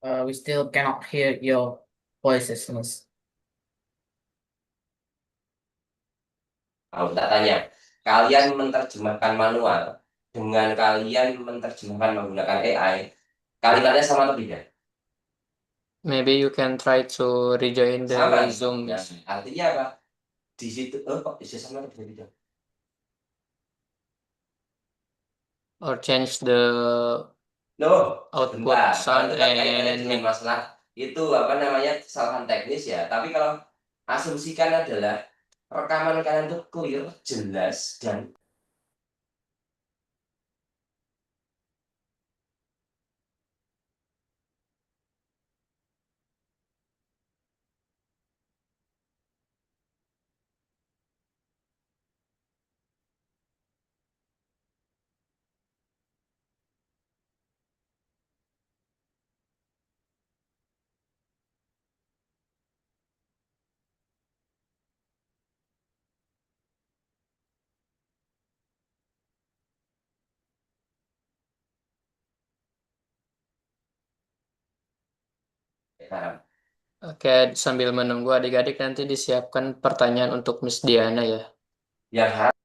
We still cannot hear your voices, Miss. tak tanya, kalian menerjemahkan manual dengan kalian menerjemahkan menggunakan AI, kalimatnya sama atau tidak? Maybe you can try to rejoin the Sama. Zoom, Nah, Miss. artinya apa? Di situ, kok bisa sama atau tidak? Or change the Loh, output sebentar. sound Kalau itu kan kaitannya dengan and masalah itu apa namanya kesalahan teknis ya. Tapi kalau asumsikan adalah rekaman kalian tuh clear, jelas dan paham. Oke, sambil menunggu adik-adik nanti disiapkan pertanyaan untuk Miss Diana ya. Yang harap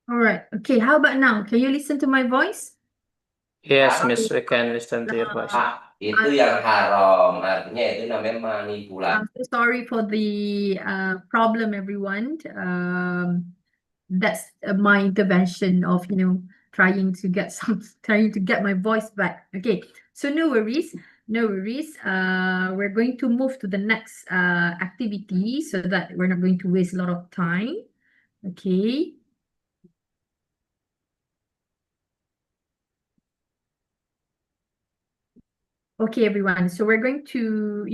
All right. Okay, how about now? Can you listen to my voice? Yes, Miss, we can listen to your voice. Itu yang haram, artinya itu namanya manipulasi. I'm so sorry for the problem, everyone. That's my intervention of, trying to get my voice back. Okay, so no worries, no worries. We're going to move to the next activity so that we're not going to waste a lot of time. Okay. Okay, everyone. So you're going to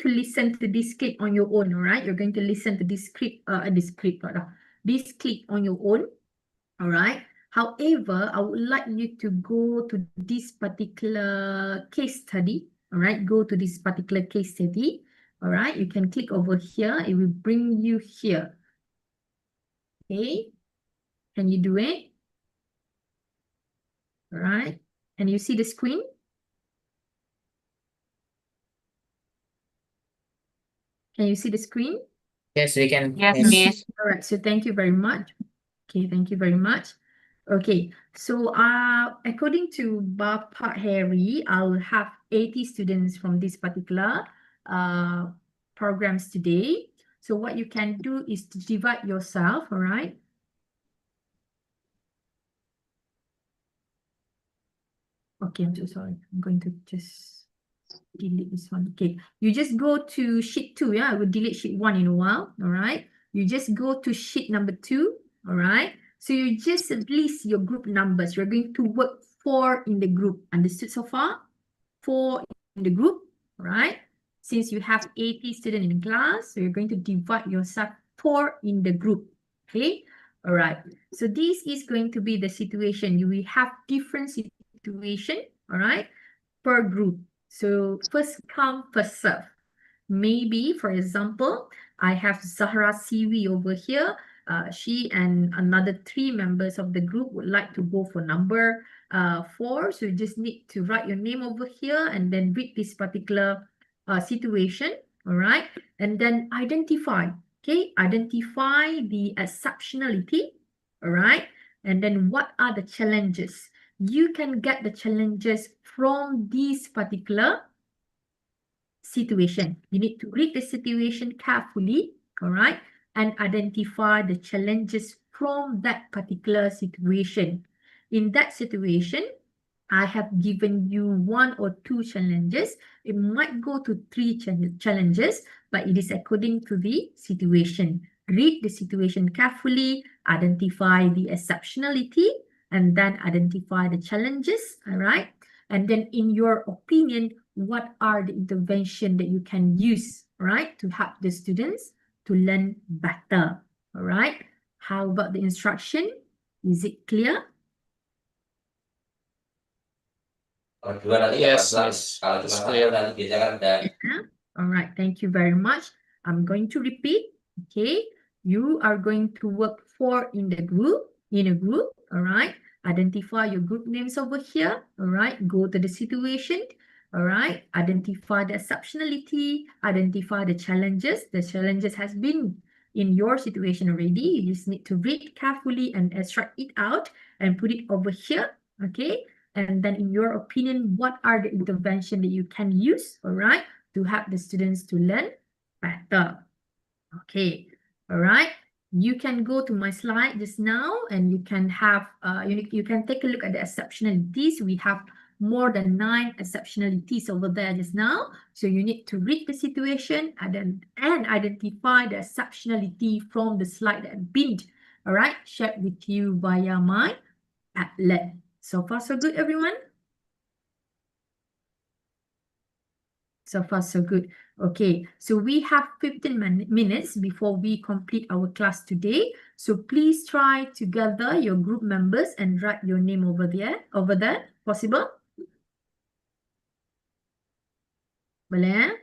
listen to this clip on your own, all right? You're going to listen to this clip on your own, all right? However, I would like you to go to this particular case study, all right? Go to this particular case study, all right? You can click over here. It will bring you here. Okay? Can you do it? All right? Can you see the screen? Can you see the screen? Yes, we can. Yes, Miss. Miss. All right, so thank you very much. Okay, thank you very much. Okay, so according to Bapak Harry, I'll have 80 students from this particular programs today. So what you can do is to divide yourself, all right? Okay, I'm so sorry. I'm going to just delete this one. Okay, you just go to sheet 2, yeah? I will delete sheet 1 in a while, all right? You just go to sheet number 2, all right? So you just list your group numbers. You're going to work 4 in the group. Understood so far? 4 in the group, all right? Since you have 80 students in the class, so you're going to divide yourself 4 in the group, okay? All right, so this is going to be the situation. You will have different situation, all right, per group. So first come, first serve. Maybe, for example, I have Zahra Siwi over here. She and another 3 members of the group would like to go for number 4. So you just need to write your name over here and then read this particular situation, all right? And then identify, okay? Identify the exceptionality, all right? And then what are the challenges? You can get the challenges from this particular situation. You need to read the situation carefully, all right, and identify the challenges from that particular situation. In that situation, I have given you 1 or 2 challenges. It might go to 3 challenges, but it is according to the situation. Read the situation carefully, identify the exceptionality, and then identify the challenges, all right? And then in your opinion, what are the intervention that you can use, right, to help the students to learn better, all right? How about the instruction? Is it clear? Yes, Miss. Kalau It's cuma clear. satu nanti biasanya kan ada. Yeah. All right, thank you very much. I'm going to repeat, okay? You are going to work 4 in a group, all right? Identify your group names over here, all right? Go to the situation, all right? Identify the exceptionality, identify the challenges. The challenges has been in your situation already. You just need to read carefully and extract it out and put it over here, okay? And then in your opinion, what are the intervention that you can use, all right, to help the students to learn better? Okay, all right. You can go to my slide just now and you can have, you can take a look at the exceptionalities. We have more than 9 exceptionalities over there just now. So you need to read the situation and identify the exceptionality from the slide that I've been, all right, shared with you via my Padlet. So far, so good, everyone? So far, so good. Okay, so we have 15 minutes before we complete our class today. So please try to gather your group members and write your name over there. Possible? Boleh?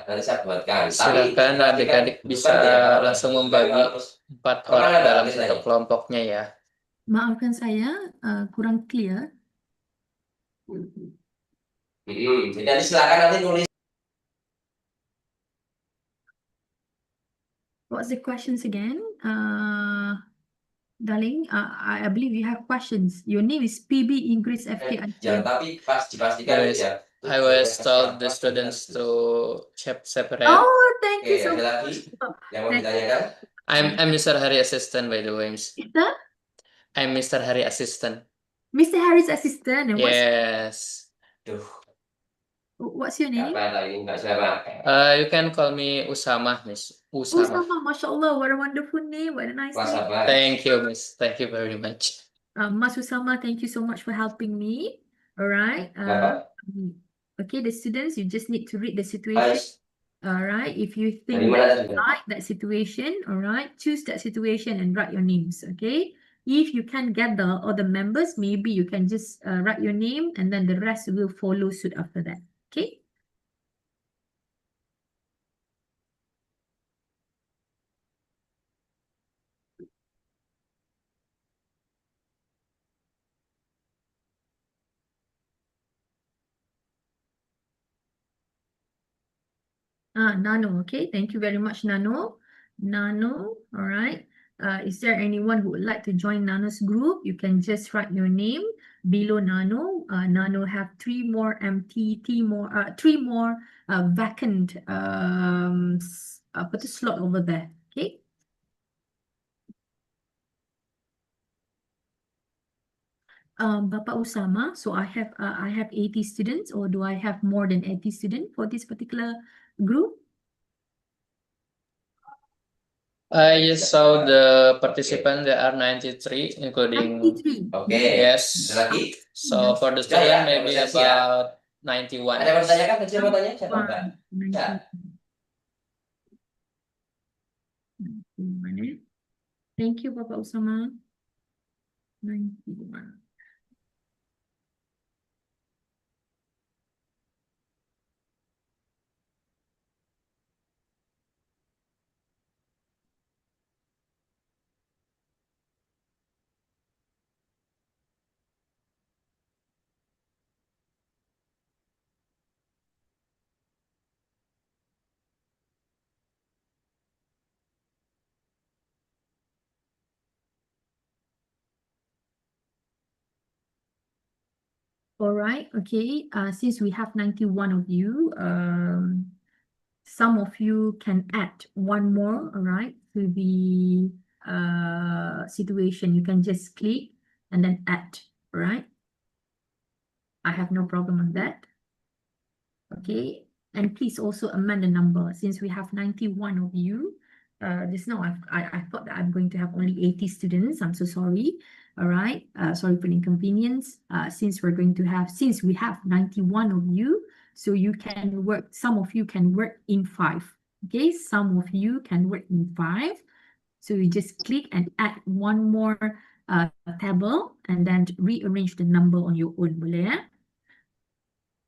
Nanti saya buatkan. Silakan adik-adik bisa langsung membagi 4 orang dalam satu kelompoknya ya. Maafkan saya, kurang clear. Jadi silakan nanti nulis. What's the questions again? Darling, I believe you have questions. Your name is PB Inggris FKITN. tapi pas dipastikan Yes, ya. I was told the students to separate. Oh, thank you so Oke, ada much. lagi yang mau Thank ditanyakan? I'm Mr. Hari assistant by the way, Miss. Mr. I'm Mr. Hari assistant. Mr. Harry's assistant. And Yes. Duh, what's your name? kapan lagi Mbak siapa? You can call me Usama, Miss. Usama. Usama, mashallah, what a wonderful name. What a nice Mas name. apa? Thank you, Miss. Thank you very much. Mas Usama, thank you so much for helping me. All right. Apa? Okay, the students, you just need to read the situation. Ais, All right. If you dari think mana that tadi? you like that situation, all right, choose that situation and write your names. Okay. If you can't get the other members, maybe you can just write your name and then the rest will follow suit after that. Okay. Nano, okay. Thank you very much, Nano. Nano, all right. Is there anyone who would like to join Nano's group? You can just write your name below Nano. Nano have three more vacant slot over there. Okay. Bapak Usama, so I have 80 students, or do I have more than 80 students for this particular group? I saw the participant, there are 93, including 93. Oke. yes. Ada lagi? So for the Sudah ya, student, maybe sudah siap. about 91. Ada yang mau ditanyakan? Kecil mau tanya siapa Mbak? 91. Thank you, Bapak Usama. 91. All right, okay. Since we have 91 of you, some of you can add one more, all right, to the situation. You can just click and then add, all right? I have no problem on that. Okay, and please also amend the number since we have 91 of you. Just now I thought that I'm going to have only 80 students. I'm so sorry. All right. Sorry for the inconvenience. Since we have 91 of you, so you can work, some of you can work in 5. Okay, some of you can work in 5. So you just click and add one more table and then rearrange the number on your own. Boleh ya?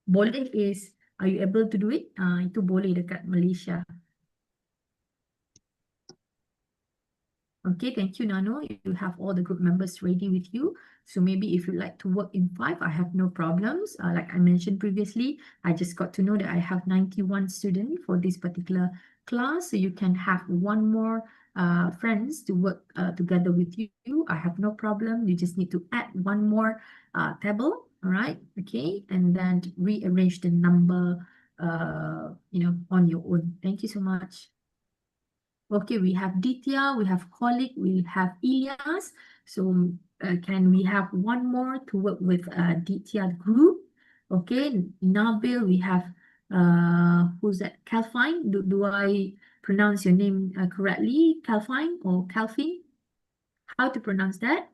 Boleh is, are you able to do it? Itu boleh dekat Malaysia. Okay, thank you, Nano. You have all the group members ready with you. So maybe if you like to work in 5, I have no problems. Like I mentioned previously, I just got to know that I have 91 students for this particular class. So you can have one more friends to work together with you. I have no problem. You just need to add one more table. All right, okay, and then rearrange the number, on your own. Thank you so much. Okay, we have Ditya, we have Kolik, we have Ilyas. So can we have one more to work with Ditya group? Okay, Nabil, we have, who's that? Calvin, do I pronounce your name correctly? Calvin or Calvin? How to pronounce that?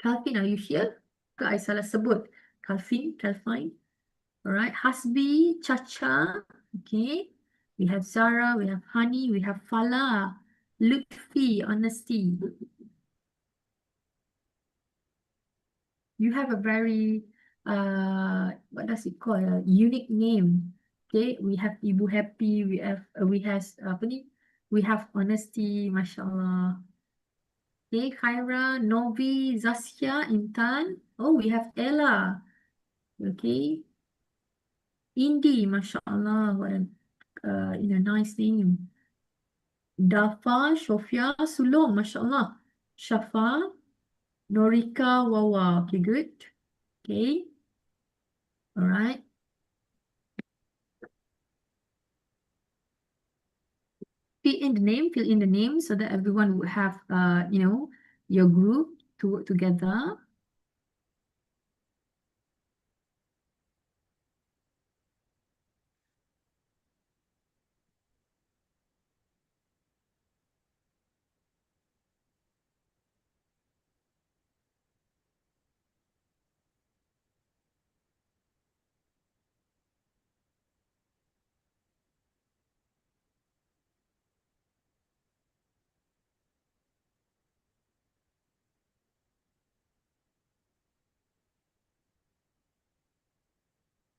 Calvin, are you here? Ke I salah sebut? Calvin. All right, Hasbi, Chacha, okay. We have Zara, we have Honey, we have Fala, Lutfi, Honesty. You have a very, what does it call? A unique name. Okay, we have Ibu Happy, we have apa ni? We have Honesty, mashallah. Okay, Khaira, Novi, Zaskia, Intan. Oh, we have Ella. Okay. Indy, mashallah, what a nice name. Dafa, Shofia, Sulong, mashallah. Shafa, Norika, Wawa. Okay, good. Okay. All right. Fill in the name so that everyone would have, your group to work together.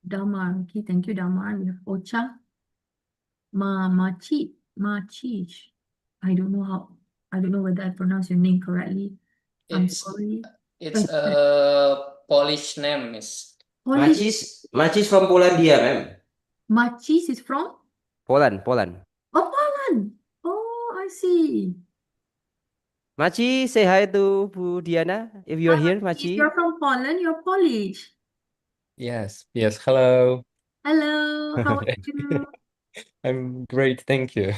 Damar. Okay, thank you, Damar. We have Ocha. Machi. I don't know whether I pronounce your name correctly. I'm sorry. It's a Polish name, Miss. Macis from Polandia, ma'am. Macis is from? Poland. Oh, Poland. Oh, I see. Maci, say hi to Bu Diana if you're here, If Maci. you're from Poland, you're Polish. Yes, hello. Hello, how are you? I'm great, thank you.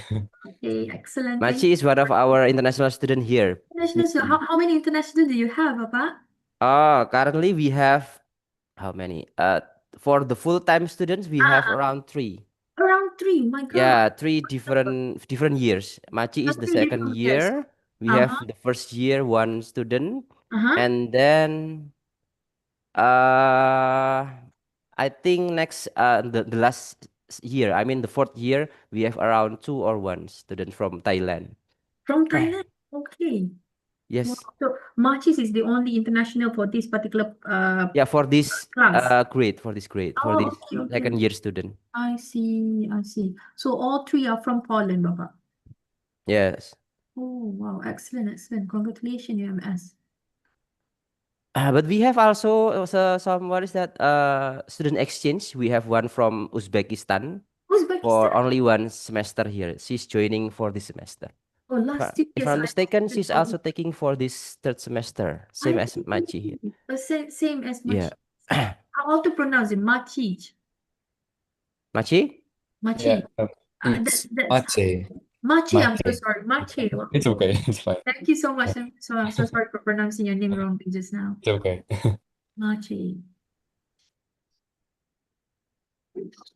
Okay, excellent. Thank Maci is one of our international student here. International. How many international do you have, Papa? Currently we have how many? For the full-time students, we have around 3. Around 3. My God. Yeah, 3 different years. Maci is the 3 second different years. year. We have the first year 1 student, Uh-huh. and then I think next the last year, I mean the 4th year, we have around 2 or 1 student from Thailand. From Thailand. Okay. Yes. Wow. So Macis is the only international for this particular Yeah, for this class. grade, for this Okay. second year student. I see. So all 3 are from Poland, Papa. Yes. Oh, wow. Excellent. Congratulations, UMS. But we have also some, what is that, student exchange. We have one from Uzbekistan for only 1 semester here. She's joining for this semester. Oh, last 2 If years. I'm mistaken, she's also taking for this 3rd semester, same as Maci here. Same as Machi. Yeah. How to pronounce it? Machi. Maci? Yeah, it's Machi. I'm so sorry. Machi. It's okay, it's fine. Thank you so much. I'm so sorry for pronouncing your name wrong just now. It's okay. Machi.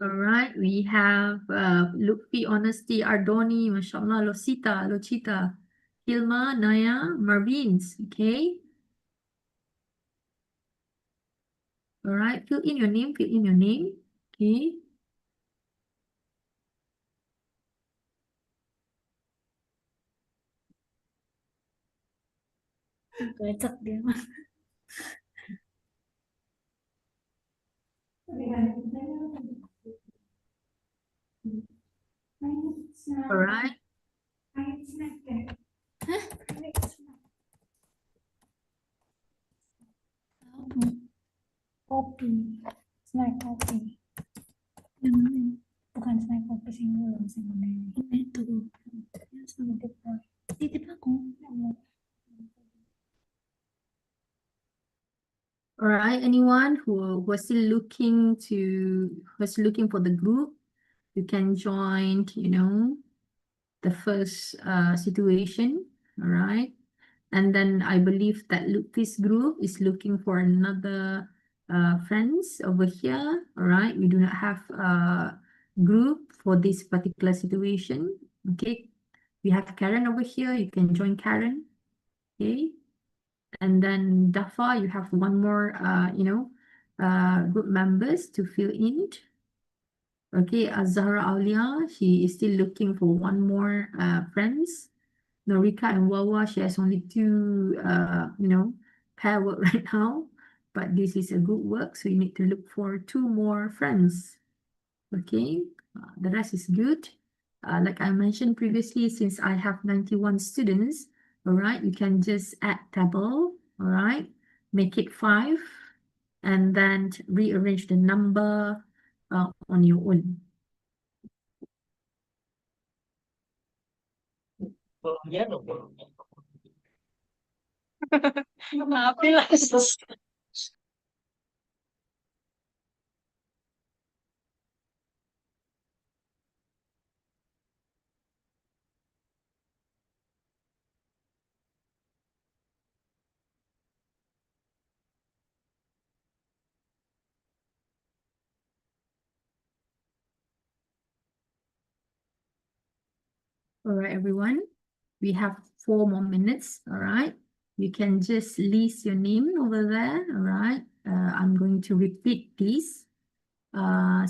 All right, we have Lutfi, Honesty, Ardoni, mashallah, Lochita, Hilma, Naya, Marvins. Okay. All right, fill in your name. Okay. Gacak dia mah. All right. Kopi, snack kopi. Yang bukan snack kopi sing belum sing ini. Itu yang sama titip aku. All right, anyone who was still looking for the group, you can join, the first situation. All right. And then I believe that Lutfi's group is looking for another friends over here. All right. We do not have a group for this particular situation. Okay. We have Karen over here. You can join Karen. Okay. And then Dafa, you have one more, group members to fill in. Okay, Azahra Aulia, she is still looking for one more friends. Norika and Wawa, she has only 2, pair work right now. But this is a good work, so you need to look for 2 more friends. Okay, the rest is good. Like I mentioned previously, since I have 91 students, all right, you can just add table, all right, make it 5, and then rearrange the number on your own. All right, everyone. We have 4 more minutes. All right. You can just list your name over there. All right. I'm going to repeat this.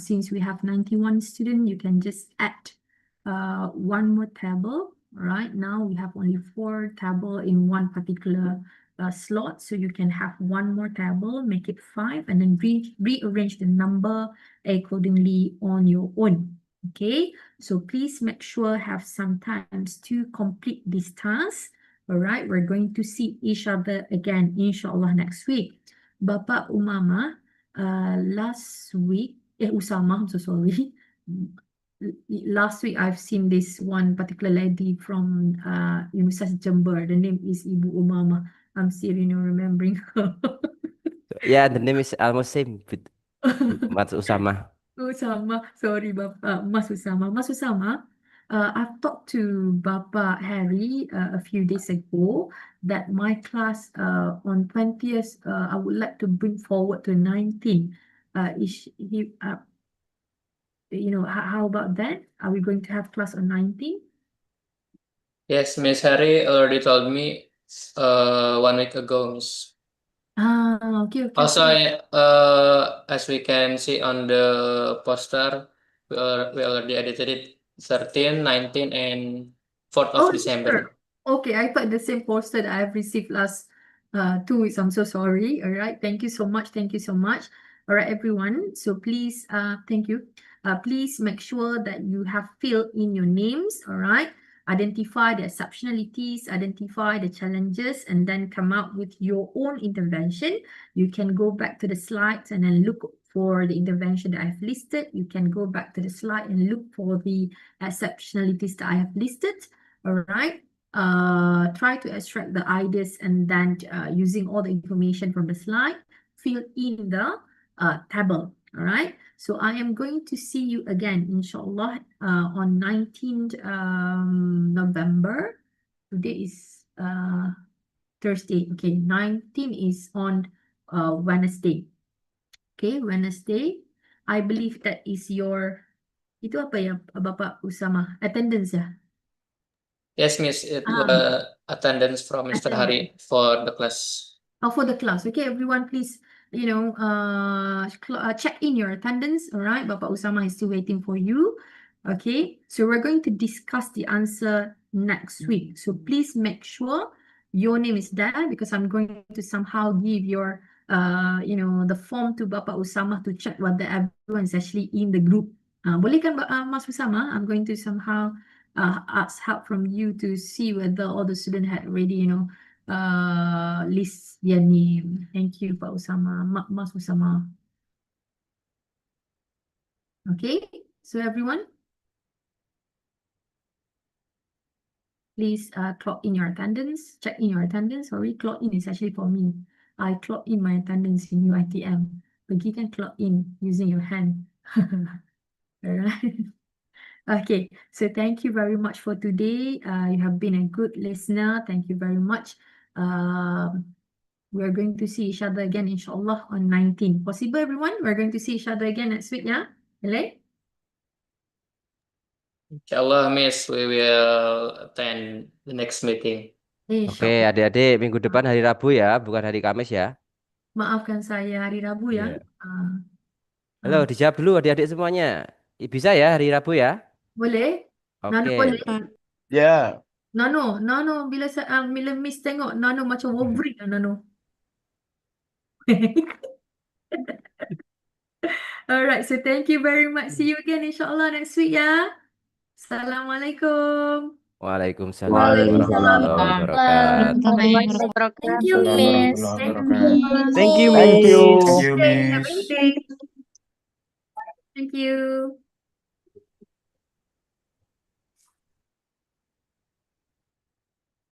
Since we have 91 students, you can just add one more table. Right now, we have only 4 table in one particular slot. So you can have one more table, make it 5, and then rearrange the number accordingly on your own. Okay, so please make sure have some times to complete this task. All right, we're going to see each other again, inshallah, next week. Bapak Umama, last week, Usama, I'm so sorry. Last week, I've seen this one particular lady from Universitas Jember. The name is Ibu Umama. I'm still, remembering her. Yeah, the name is almost same with Mas Usama. Usama, sorry, Bapak, Mas Usama. Mas Usama, I've talked to Bapak Harry a few days ago that my class on 20th, I would like to bring forward to 19. Is he, how about that? Are we going to have class on 19? Yes, Miss Harry already told me 1 week ago, Miss. Okay. Also, as we can see on the poster, we already edited it 13, 19, and 4th of December. Sure. Okay, I thought the same poster that I've received last 2 weeks. I'm so sorry. All right. Thank you so much. Thank you so much. All right, everyone. So please, thank you. Please make sure that you have filled in your names. All right. Identify the exceptionalities, identify the challenges, and then come up with your own intervention. You can go back to the slides and then look for the intervention that I've listed. You can go back to the slide and look for the exceptionalities that I have listed. All right. Try to extract the ideas and then using all the information from the slide, fill in the table. All right. So I am going to see you again, inshallah, on 19th November. Today is Thursday. Okay, 19 is on Wednesday. Okay, Wednesday. I believe that is your, itu apa ya, Bapak Usama? Attendance ya? Yes, Miss, it attendance from Mr. Hari for the class. For the class. Okay, everyone, please, check in your attendance. All right, Bapak Usama is still waiting for you. Okay, so we're going to discuss the answer next week. So please make sure your name is there because I'm going to somehow give your, the form to Bapak Usama to check whether everyone is actually in the group. Boleh kan, Mas Usama? I'm going to somehow ask help from you to see whether all the students had already, list their name. Thank you, Pak Usama, Mas Usama. Okay, so everyone, please clock in your attendance, check in your attendance. Sorry, clock in is actually for me. I clock in my attendance in UiTM. Pergi kan clock in using your hand. Alright. Okay, so thank you very much for today. You have been a good listener. Thank you very much. We're going to see each other again, inshallah, on 19. Possible, everyone? We're going to see each other again next week, yeah? Really? Inshallah, Miss, we will attend the next meeting. Oke, adik-adik, minggu depan hari Rabu ya, bukan hari Kamis ya. Maafkan saya hari Rabu ya. Halo, dijawab dulu adik-adik semuanya. Bisa ya hari Rabu ya? Boleh? Nano Oke. boleh? Yeah. Nano, bila Miss tengok Nano macam Wolverine lah Nano. Alright, so thank you very much. See you again inshallah next week ya. Assalamualaikum. Waalaikumsalam warahmatullahi wabarakatuh. Thank you, Miss. Thank you. Thank you, Thank Miss. you. Have a good day. Thank you. you.